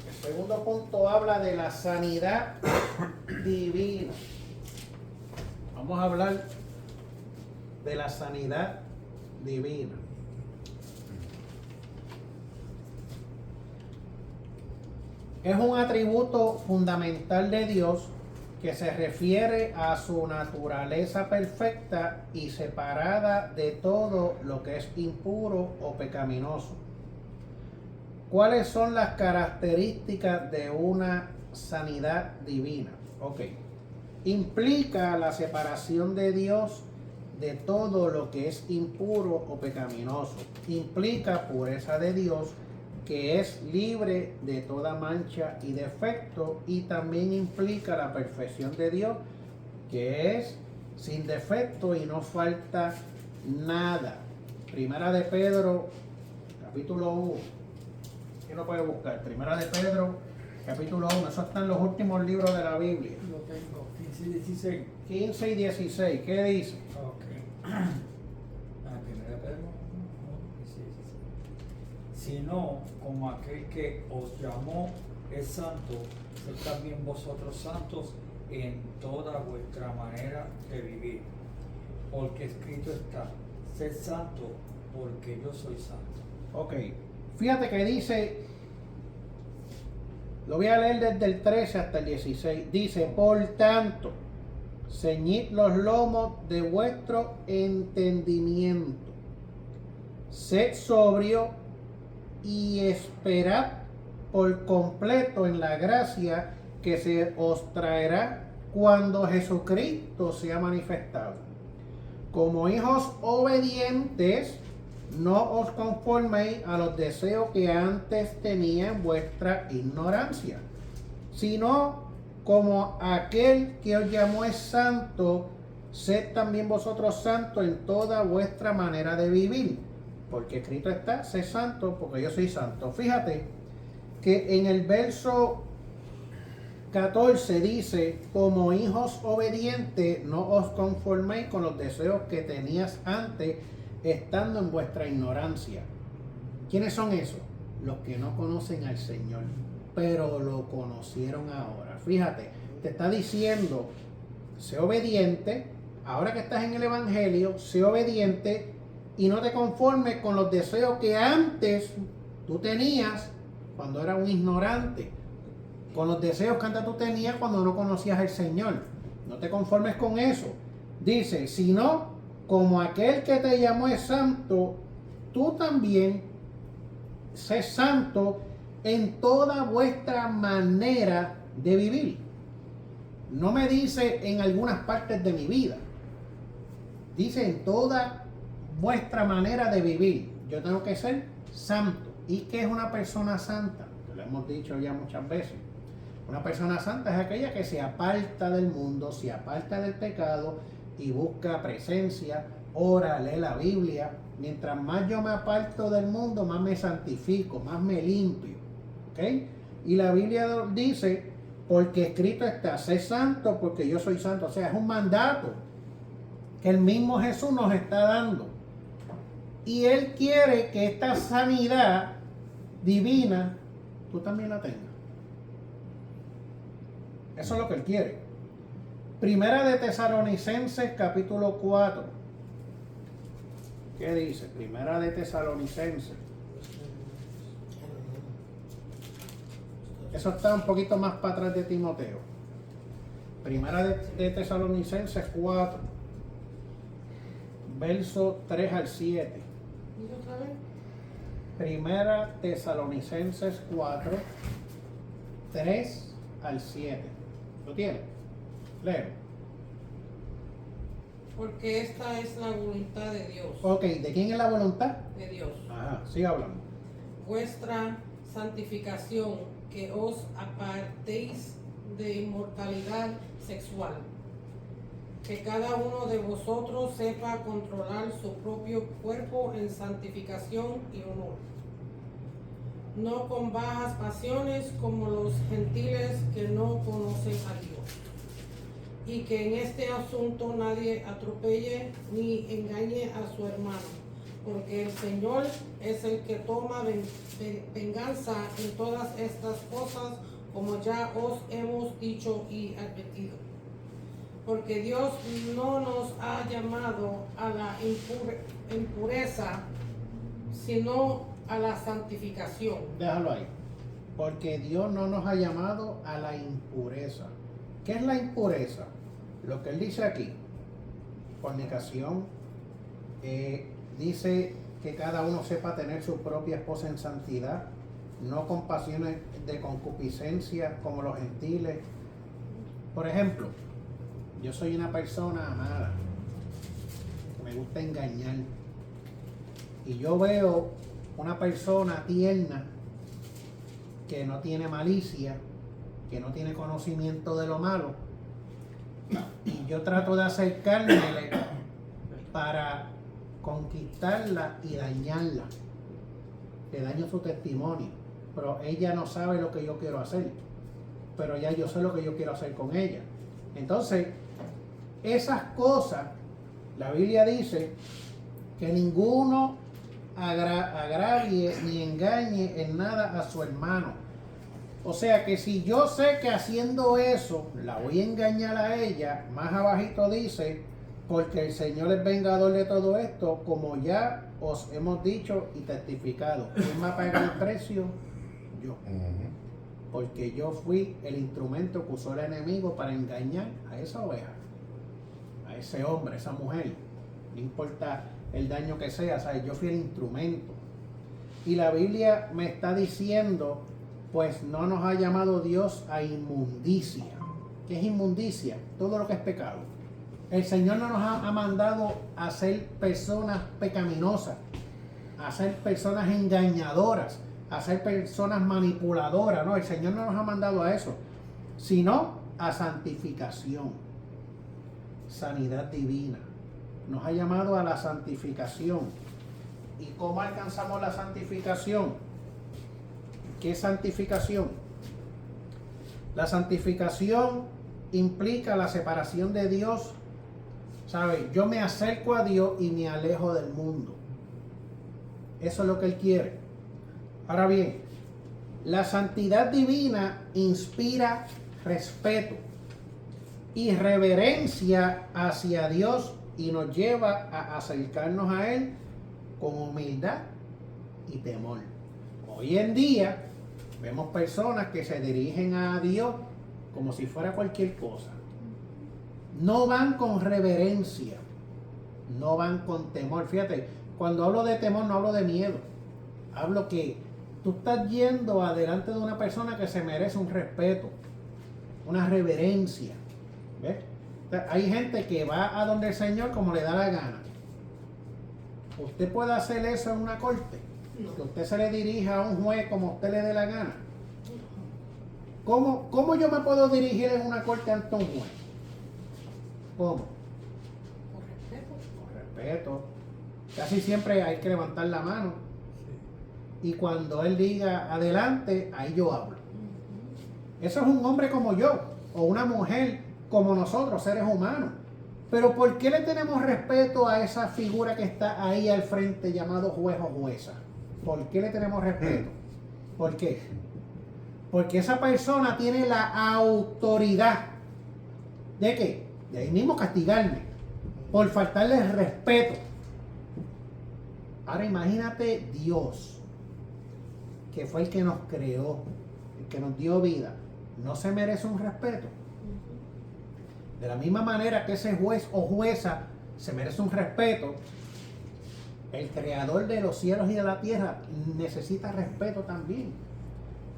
El segundo punto habla de la sanidad divina. Vamos a hablar de la sanidad divina. Es un atributo fundamental de Dios que se refiere a su naturaleza perfecta y separada de todo lo que es impuro o pecaminoso. ¿Cuáles son las características de una sanidad divina? Ok. Implica la separación de Dios de todo lo que es impuro o pecaminoso. Implica pureza de Dios, que es libre de toda mancha y defecto, y también implica la perfección de Dios, que es sin defecto y no falta nada. Primera de Pedro, capítulo 1. ¿Quién lo puede buscar? Primera de Pedro, capítulo 1. Eso está en los últimos libros de la Biblia. Lo tengo, 15 y 16. 15 y 16. ¿Qué dice? Ok. Primera de Pedro, 15 y 16. Sino como aquel que os llamó es santo, sed también vosotros santos en toda vuestra manera de vivir. Porque escrito está, sed santo, porque yo soy santo. Ok. Fíjate que dice, lo voy a leer desde el 13 hasta el 16. Dice, por tanto, ceñid los lomos de vuestro entendimiento. Sed sobrio y esperad por completo en la gracia que se os traerá cuando Jesucristo sea manifestado. Como hijos obedientes, no os conforméis a los deseos que antes tenía en vuestra ignorancia, sino como aquel que os llamó es santo, sed también vosotros santos en toda vuestra manera de vivir. Porque escrito está, sé santo, porque yo soy santo. Fíjate que en el verso 14 dice, como hijos obedientes, no os conforméis con los deseos que tenías antes, estando en vuestra ignorancia. ¿Quiénes son esos? Los que no conocen al Señor, pero lo conocieron ahora. Fíjate, te está diciendo, sé obediente, ahora que estás en el Evangelio, sé obediente y no te conformes con los deseos que antes tú tenías cuando eras un ignorante, con los deseos que antes tú tenías cuando no conocías al Señor. No te conformes con eso. Dice, sino como aquel que te llamó es santo, tú también sé santo en toda vuestra manera de vivir. No me dice en algunas partes de mi vida. Dice en toda vuestra manera de vivir. Yo tengo que ser santo. ¿Y qué es una persona santa? Lo hemos dicho ya muchas veces. Una persona santa es aquella que se aparta del mundo, se aparta del pecado y busca presencia, ora, lee la Biblia. Mientras más yo me aparto del mundo, más me santifico, más me limpio. ¿Ok? Y la Biblia dice, porque escrito está, sé santo porque yo soy santo. O sea, es un mandato que el mismo Jesús nos está dando. Y Él quiere que esta sanidad divina tú también la tengas. Eso es lo que Él quiere. Primera de Tesalonicenses, capítulo 4. ¿Qué dice? Primera de Tesalonicenses. Eso está un poquito más para atrás de Timoteo. Primera de Tesalonicenses 4, verso 3 al 7. ¿Y otra vez? Primera Tesalonicenses 4, 3 al 7. ¿Lo tienes? Léelo. Porque esta es la voluntad de Dios. Ok, ¿de quién es la voluntad? De Dios. Ajá, sigue hablando. Vuestra santificación, que os apartéis de inmortalidad sexual. Que cada uno de vosotros sepa controlar su propio cuerpo en santificación y honor. No con bajas pasiones como los gentiles que no conocen a Dios. Y que en este asunto nadie atropelle ni engañe a su hermano, porque el Señor es el que toma venganza en todas estas cosas, como ya os hemos dicho y advertido. Porque Dios no nos ha llamado a la impureza, sino a la santificación. Déjalo ahí. Porque Dios no nos ha llamado a la impureza. ¿Qué es la impureza? Lo que él dice aquí, fornicación, dice que cada uno sepa tener su propia esposa en santidad, no con pasiones de concupiscencia como los gentiles. Por ejemplo, yo soy una persona amada, que me gusta engañar, y yo veo una persona tierna que no tiene malicia, que no tiene conocimiento de lo malo, y yo trato de acercármele para conquistarla y dañarla. Le daño su testimonio, pero ella no sabe lo que yo quiero hacer, pero ya yo sé lo que yo quiero hacer con ella. Entonces, esas cosas, la Biblia dice que ninguno agravie ni engañe en nada a su hermano. O sea que si yo sé que haciendo eso la voy a engañar a ella, más abajito dice, porque el Señor es vengador de todo esto, como ya os hemos dicho y testificado. ¿Quién va a pagar el precio? Yo. Porque yo fui el instrumento que usó el enemigo para engañar a esa oveja, a ese hombre, a esa mujer. No importa el daño que sea, ¿sabes? Yo fui el instrumento. Y la Biblia me está diciendo, pues no nos ha llamado Dios a inmundicia. ¿Qué es inmundicia? Todo lo que es pecado. El Señor no nos ha mandado a ser personas pecaminosas, a ser personas engañadoras, a ser personas manipuladoras. No, el Señor no nos ha mandado a eso, sino a santificación, sanidad divina. Nos ha llamado a la santificación. ¿Y cómo alcanzamos la santificación? ¿Qué es santificación? La santificación implica la separación de Dios. ¿Sabe? Yo me acerco a Dios y me alejo del mundo. Eso es lo que Él quiere. Ahora bien, la santidad divina inspira respeto y reverencia hacia Dios y nos lleva a acercarnos a Él con humildad y temor. Hoy en día vemos personas que se dirigen a Dios como si fuera cualquier cosa. No van con reverencia, no van con temor. Fíjate, cuando hablo de temor no hablo de miedo. Hablo que tú estás yendo adelante de una persona que se merece un respeto, una reverencia. ¿Ves? Hay gente que va a donde el Señor como le da la gana. ¿Usted puede hacer eso en una corte? No. Que usted se le dirija a un juez como usted le dé la gana. ¿Cómo yo me puedo dirigir en una corte ante un juez? ¿Cómo? Con respeto. Con respeto. Casi siempre hay que levantar la mano. Y cuando él diga adelante, ahí yo hablo. Eso es un hombre como yo, o una mujer como nosotros, seres humanos. Pero ¿por qué le tenemos respeto a esa figura que está ahí al frente llamado juez o jueza? ¿Por qué le tenemos respeto? ¿Por qué? Porque esa persona tiene la autoridad ¿de qué? De ahí mismo castigarme por faltarle el respeto. Ahora imagínate Dios, que fue el que nos creó, el que nos dio vida, ¿no se merece un respeto? De la misma manera que ese juez o jueza se merece un respeto, el creador de los cielos y de la tierra necesita respeto también.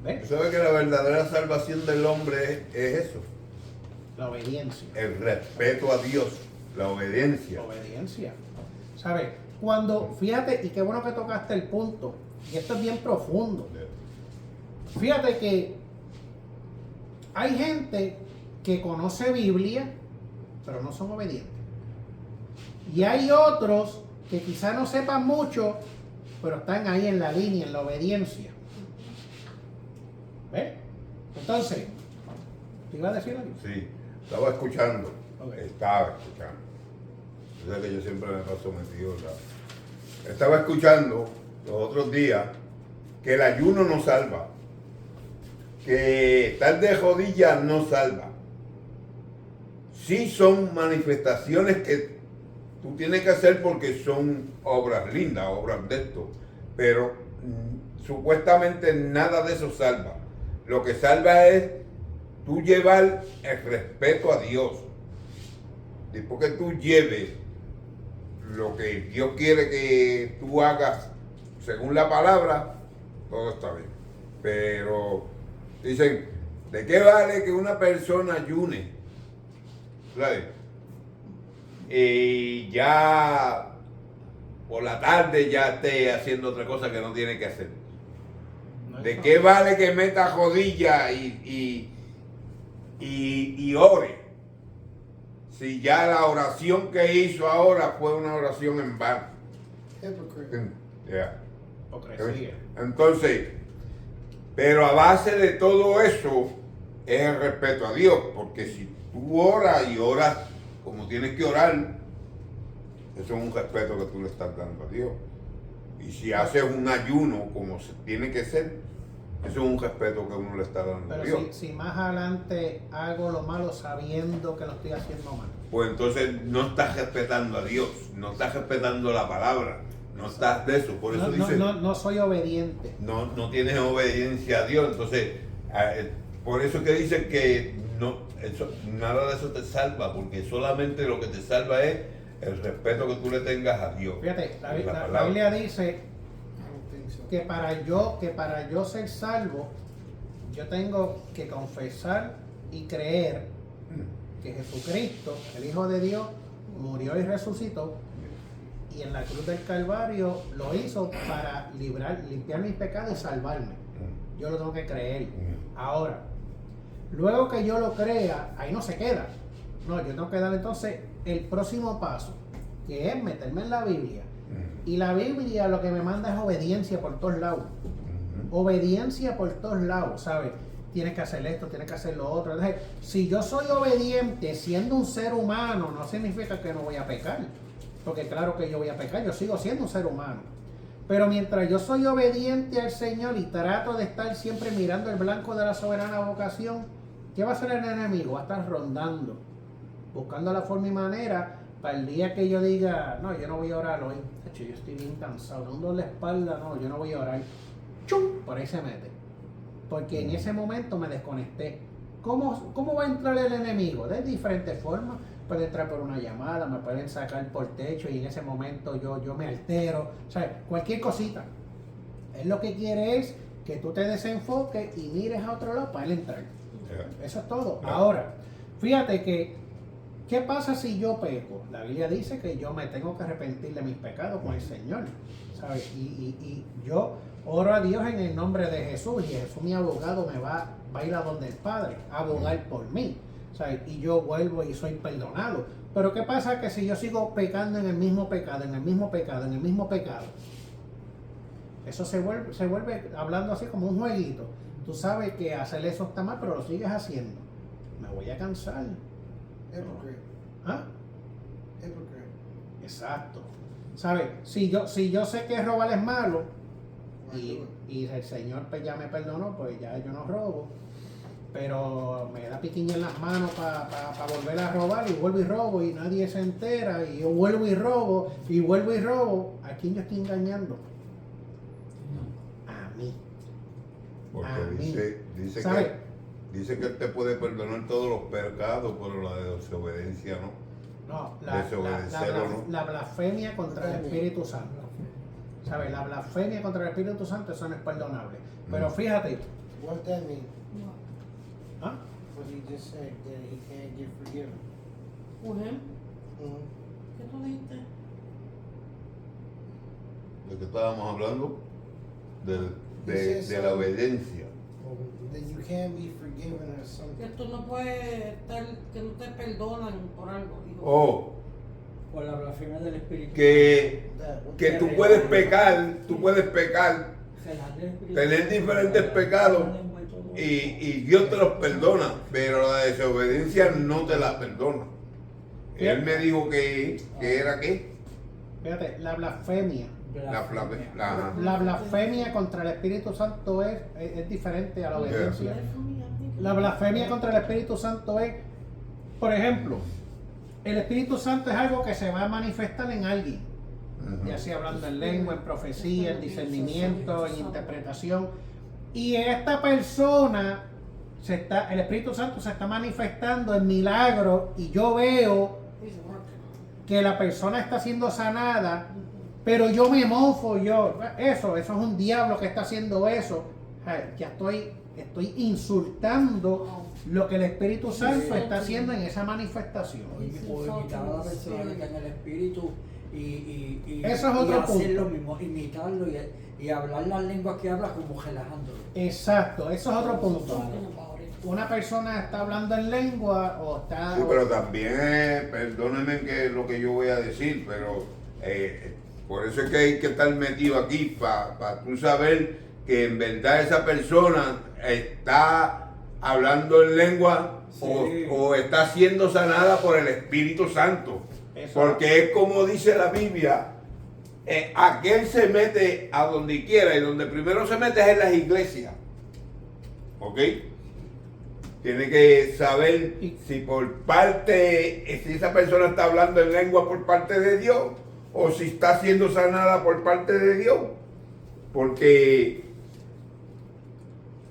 ¿Ves? ¿Sabes que la verdadera salvación del hombre es eso? La obediencia. El respeto a Dios, la obediencia. La obediencia. ¿Sabes? Cuando, fíjate, y qué bueno que tocaste el punto, y esto es bien profundo. Fíjate que hay gente que conoce Biblia, pero no son obedientes. Y hay otros que quizá no sepan mucho, pero están ahí en la línea, en la obediencia. ¿Ves? Entonces, ¿te iba a decir algo? Sí, estaba escuchando. Ok. Estaba escuchando. Yo sé que yo siempre me paso metido, ¿verdad? Estaba escuchando los otros días que el ayuno no salva. Que estar de rodillas no salva. Sí son manifestaciones que tú tienes que hacer porque son obras lindas, obras de esto. Pero supuestamente nada de eso salva. Lo que salva es tú llevar el respeto a Dios. Después que tú lleves lo que Dios quiere que tú hagas según la palabra, todo está bien. Pero dicen, ¿de qué vale que una persona ayune? ¿Sabes? Y ya por la tarde ya esté haciendo otra cosa que no tiene que hacer. ¿De qué vale que meta rodilla y ore? Si ya la oración que hizo ahora fue una oración en vano. Hypocrite. Ya. Hipocresía. Entonces, pero a base de todo eso es el respeto a Dios, porque si tú oras y oras como tienes que orar, eso es un respeto que tú le estás dando a Dios. Y si haces un ayuno como se tiene que ser, eso es un respeto que uno le está dando a Pero Dios. si más adelante hago lo malo sabiendo que lo estoy haciendo mal. Pues entonces no estás respetando a Dios, no estás respetando la palabra, no estás de eso. Por eso dice, No soy obediente. no tienes obediencia a Dios. Entonces, por eso que dice que nada de eso te salva, porque solamente lo que te salva es el respeto que tú le tengas a Dios. Fíjate, la palabra. Biblia dice I don't think so. que para yo ser salvo, yo tengo que confesar y creer que Jesucristo, el Hijo de Dios, murió y resucitó, y en la cruz del Calvario lo hizo para limpiar mis pecados y salvarme. Yo lo tengo que creer. Ahora, luego que yo lo crea, ahí no se queda. No, yo tengo que dar entonces el próximo paso, que es meterme en la Biblia. Y la Biblia lo que me manda es obediencia por todos lados. Obediencia por todos lados, ¿sabes? Tienes que hacer esto, tienes que hacer lo otro. Entonces, si yo soy obediente siendo un ser humano, no significa que no voy a pecar. Porque claro que yo voy a pecar, yo sigo siendo un ser humano. Pero mientras yo soy obediente al Señor y trato de estar siempre mirando el blanco de la soberana vocación, ¿qué va a hacer el enemigo? Va a estar rondando, buscando la forma y manera para el día que yo diga, no, yo no voy a orar hoy. Yo estoy bien cansado, un dolor de espalda, no, yo no voy a orar. ¡Chum! Por ahí se mete. Porque en ese momento me desconecté. ¿Cómo va a entrar el enemigo? De diferentes formas. Puede entrar por una llamada, me pueden sacar por techo y en ese momento yo me altero. O sea, cualquier cosita. Él lo que quiere es que tú te desenfoques y mires a otro lado para él entrar. Eso es todo. Ahora, fíjate que, ¿qué pasa si yo peco? La Biblia dice que yo me tengo que arrepentir de mis pecados con el Señor, ¿sabes? Y yo oro a Dios en el nombre de Jesús, y Jesús, mi abogado, me va a ir a donde el Padre, a abogar por mí, ¿sabes? Y yo vuelvo y soy perdonado. Pero ¿qué pasa? Que si yo sigo pecando en el mismo pecado, en el mismo pecado, en el mismo pecado, eso se vuelve hablando así como un jueguito. Tú sabes que hacer eso está mal, pero lo sigues haciendo. Me voy a cansar. Hypocrite. ¿Ah? Hypocrite. Exacto. ¿Sabes? Si yo sé que robar es malo Why do it? y el Señor pues, ya me perdonó, pues ya yo no robo. Pero me da piquiña en las manos para volver a robar, y vuelvo y robo y nadie se entera, y yo vuelvo y robo y vuelvo y robo. ¿A quién yo estoy engañando? A mí. Porque A mí. dice ¿Sabe? que Dice que Él te puede perdonar todos los pecados, pero la desobediencia no. No, Desobedecerlo, ¿no? la blasfemia contra el Espíritu Santo. ¿Sabes? La blasfemia contra el Espíritu Santo, eso no es perdonable. Pero fíjate, What that mean? ¿ah? What he just said, that he can't get forgiven. Mujer, Mhm. ¿qué tú dijiste? ¿De qué estábamos hablando? De la obediencia. That you can't be forgiven or Que something. tú no puedes estar, que no te perdonan por algo, dijo. O Por la blasfemia del Espíritu. que tú puedes pecar, Celar del Espíritu. tener diferentes pecados y Dios te los perdona, pero la desobediencia no te la perdona. Él me dijo que era qué. Fíjate, la blasfemia. La- La blasfemia contra el Espíritu Santo es diferente a la obediencia. La blasfemia contra el Espíritu Santo es, por ejemplo, el Espíritu Santo es algo que se va a manifestar en alguien, ya sea hablando en lengua, en profecía, en discernimiento, en interpretación. Y esta persona, el Espíritu Santo se está manifestando en milagros y yo veo que la persona está siendo sanada, pero yo me mofo, eso es un diablo que está haciendo eso. Ya estoy insultando lo que el Espíritu Santo está haciendo en esa manifestación. O imitar a la persona que está en el Espíritu y Eso es otro y hacer punto. lo mismo, imitarlo y hablar las lenguas que habla como relajándolo. Exacto, eso es otro punto. Una persona está hablando en lengua o está... Sí, pero también, perdónenme que lo que yo voy a decir, pero por eso es que hay que estar metido aquí, para tú saber que en verdad esa persona está hablando en lengua Sí. o está siendo sanada por el Espíritu Santo. Eso. Porque es como dice la Biblia, aquel se mete a donde quiera y donde primero se mete es en las iglesias. ¿Ok? Tiene que saber si si esa persona está hablando en lengua por parte de Dios o si está siendo sanada por parte de Dios. Porque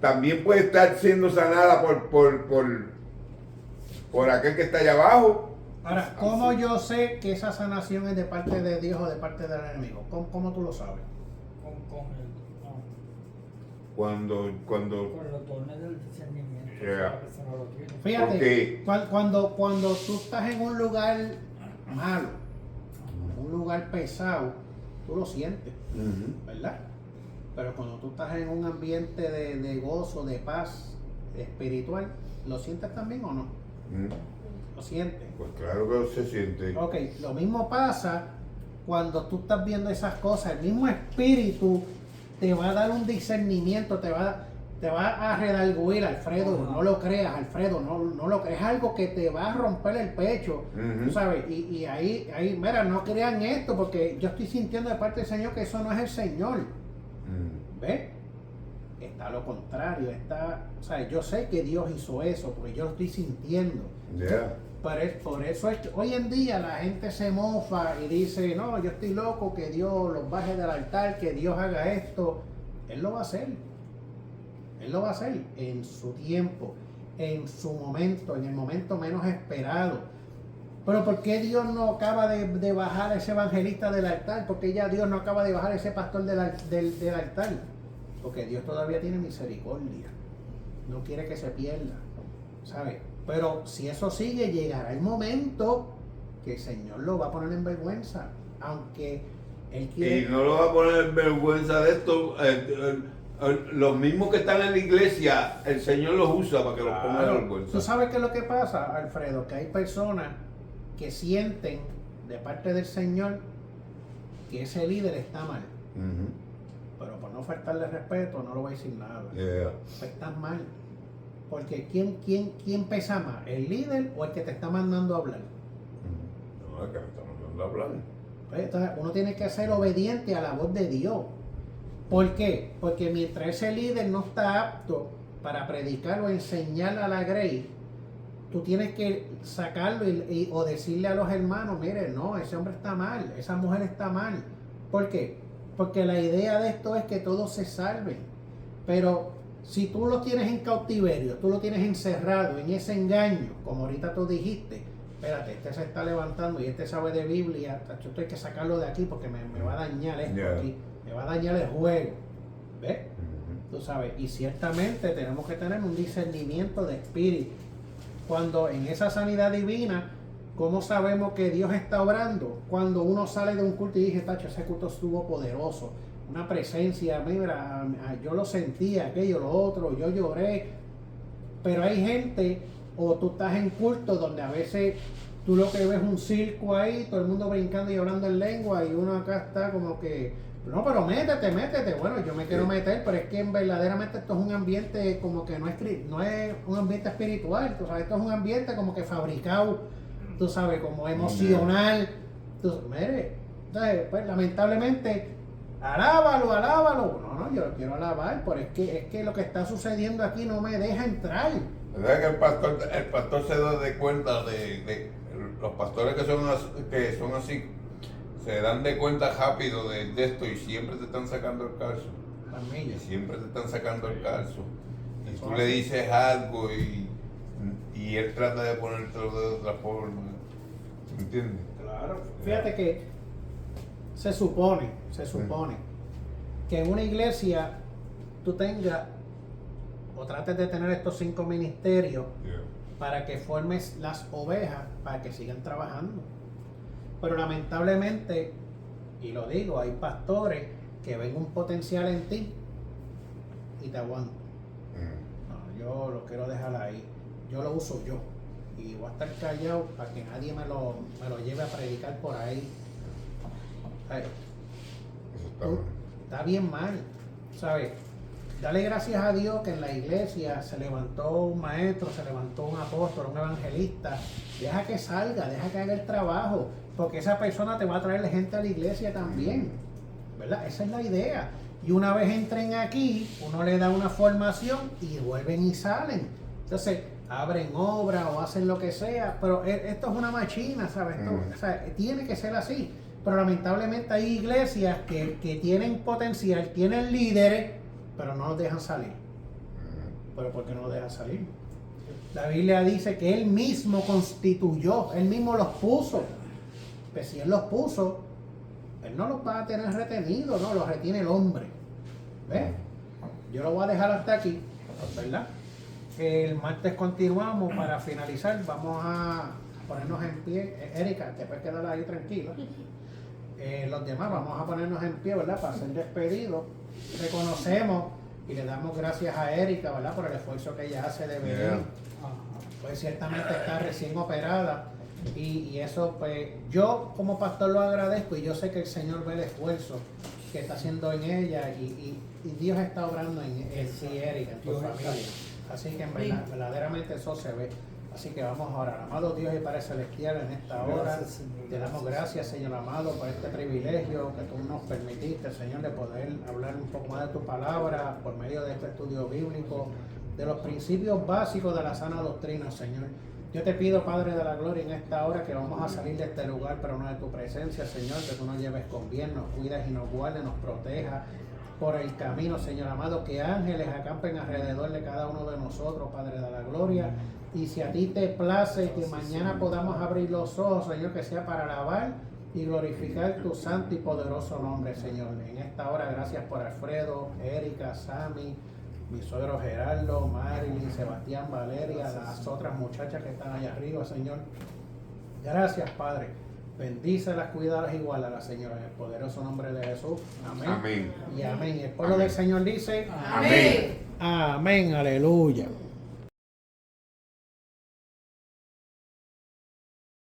también puede estar siendo sanada por aquel que está allá abajo. Ahora, ¿cómo yo sé que esa sanación es de parte de Dios o de parte del enemigo? ¿Cómo tú lo sabes? Con Cuando los dones del discernimiento. Yeah. La persona lo tiene. Fíjate, Porque- cuando tú estás en un lugar malo, un lugar pesado, tú lo sientes, ¿verdad? Pero cuando tú estás en un ambiente de gozo, de paz espiritual, ¿lo sientes también o no? Lo sientes. Pues claro que se siente. Ok, lo mismo pasa cuando tú estás viendo esas cosas. El mismo espíritu te va a dar un discernimiento, te va a redarguir, Alfredo. Ajá. No lo creas, Alfredo, no lo creas. Es algo que te va a romper el pecho, Ujú. tú ¿sabes? Y ahí, mira, no crean esto, porque yo estoy sintiendo de parte del Señor que eso no es el Señor. ¿Ves? Está lo contrario, o sea, yo sé que Dios hizo eso, porque yo lo estoy sintiendo. Yeah. Por eso es que hoy en día la gente se mofa y dice, no, yo estoy loco, que Dios los baje del altar, que Dios haga esto. Él lo va a hacer. Él lo va a hacer en su tiempo, en su momento, en el momento menos esperado. Pero ¿por qué Dios no acaba de bajar a ese evangelista del altar? ¿Por qué ya Dios no acaba de bajar a ese pastor del altar? Porque Dios todavía tiene misericordia. No quiere que se pierda, ¿sabes? Pero si eso sigue, llegará el momento que el Señor lo va a poner en vergüenza. Aunque Él quiere... Y no lo va a poner en vergüenza de esto. Los mismos que están en la iglesia, el Señor los usa para que los pongan en Claro. vergüenza. ¿Tú sabes qué es lo que pasa, Alfredo? Que hay personas que sienten de parte del Señor que ese líder está mal. Ujú. Pero por no faltarle respeto, no lo voy a decir nada. Yeah. Pues estás mal. Porque ¿quién pesa más? ¿El líder o el que te está mandando a hablar? No, es que me están mandando a hablar. Pues, entonces, uno tiene que ser obediente a la voz de Dios. ¿Por qué? Porque mientras ese líder no está apto para predicar o enseñar a la grey, tú tienes que sacarlo o decirle a los hermanos, mire, no, ese hombre está mal, esa mujer está mal. ¿Por qué? Porque la idea de esto es que todos se salven. Pero Si tú lo tienes en cautiverio, tú lo tienes encerrado en ese engaño, como ahorita tú dijiste, espérate, este se está levantando y este sabe de Biblia, tacho, esto hay que sacarlo de aquí porque me va a dañar esto Yeah. aquí, me va a dañar el juego. ¿Ves? Tú sabes, y ciertamente tenemos que tener un discernimiento de espíritu. Cuando en esa sanidad divina, ¿cómo sabemos que Dios está obrando? Cuando uno sale de un culto y dice, tacho, ese culto estuvo poderoso, una presencia, mira, yo lo sentí, aquello, lo otro, yo lloré. Pero hay gente, o tú estás en culto donde a veces tú lo que ves es un circo ahí, todo el mundo brincando y hablando en lengua, y uno acá está como que, no, pero métete. Bueno, yo me quiero meter, pero es que verdaderamente esto es un ambiente como que no es un ambiente espiritual, tú sabes, esto es un ambiente como que fabricado, tú sabes, como emocional. Mire, entonces, pues lamentablemente, alábalo. No, yo lo quiero alabar, pero es que lo que está sucediendo aquí no me deja entrar. ¿Verdad que el pastor se da de cuenta de los pastores que son así, se dan de cuenta rápido de esto y siempre te están sacando el calzo? Las Y millas. siempre te están sacando el calzo. Y Eso tú así. le dices algo y él trata de ponértelo de otra forma. ¿Entiendes? Claro. Fíjate que se supone que en una iglesia tú tengas o trates de tener estos 5 ministerios para que formes las ovejas para que sigan trabajando. Pero lamentablemente, y lo digo, hay pastores que ven un potencial en ti y te aguantan. No, yo lo quiero dejar ahí. Yo lo uso yo. Y voy a estar callado para que nadie me lo lleve a predicar por ahí. Ay, Eso está bueno. está bien mal, ¿sabes? Dale gracias a Dios que en la iglesia se levantó un maestro, se levantó un apóstol, un evangelista. Deja que salga, deja que haga el trabajo, porque esa persona te va a traer gente a la iglesia también, ¿verdad? Esa es la idea. Y una vez entren aquí, uno le da una formación y vuelven y salen. Entonces, abren obra o hacen lo que sea, pero esto es una machina, ¿sabes? O sea, tiene que ser así. Pero lamentablemente hay iglesias que tienen potencial, tienen líderes, pero no los dejan salir. ¿Pero por qué no los dejan salir? La Biblia dice que Él mismo constituyó, Él mismo los puso. Pues si Él los puso, Él no los va a tener retenidos, no, los retiene el hombre. ¿Ves? Yo lo voy a dejar hasta aquí, ¿verdad? El martes continuamos. Para finalizar, vamos a ponernos en pie. Erika, te puedes quedar ahí tranquila. Los demás vamos a ponernos en pie, ¿verdad? Para ser despedidos. Reconocemos y le damos gracias a Erika, ¿verdad? Por el esfuerzo que ella hace de venir. Yeah. Pues ciertamente está recién operada y eso, pues yo como pastor lo agradezco y yo sé que el Señor ve el esfuerzo que está haciendo en ella y Dios está obrando en ti, Erika, en tu familia. Así que en verdad, verdaderamente eso se ve. Así que vamos a orar. Amado Dios y Padre Celestial, en esta hora Gracias, Señor. te damos gracias, Señor amado, por este privilegio que tú nos permitiste, Señor, de poder hablar un poco más de tu palabra por medio de este estudio bíblico, de los principios básicos de la sana doctrina, Señor. Yo te pido, Padre de la Gloria, en esta hora que vamos a salir de este lugar, pero no de tu presencia, Señor, que tú nos lleves con bien, nos cuidas y nos guardes, nos protejas por el camino, Señor amado, que ángeles acampen alrededor de cada uno de nosotros, Padre de la Gloria. Y si a ti te place que mañana podamos abrir los ojos, Señor, que sea para alabar y glorificar tu santo y poderoso nombre, Señor. En esta hora, gracias por Alfredo, Erika, Sammy, mi suegro Gerardo, Marilyn, Sebastián, Valeria, las otras muchachas que están allá arriba, Señor. Gracias, Padre. Bendícelas, cuídalas y guárdalas, Señor, en el poderoso nombre de Jesús. Amén. Amén. Y amén. Y el pueblo del Señor dice, Amén. amén, aleluya.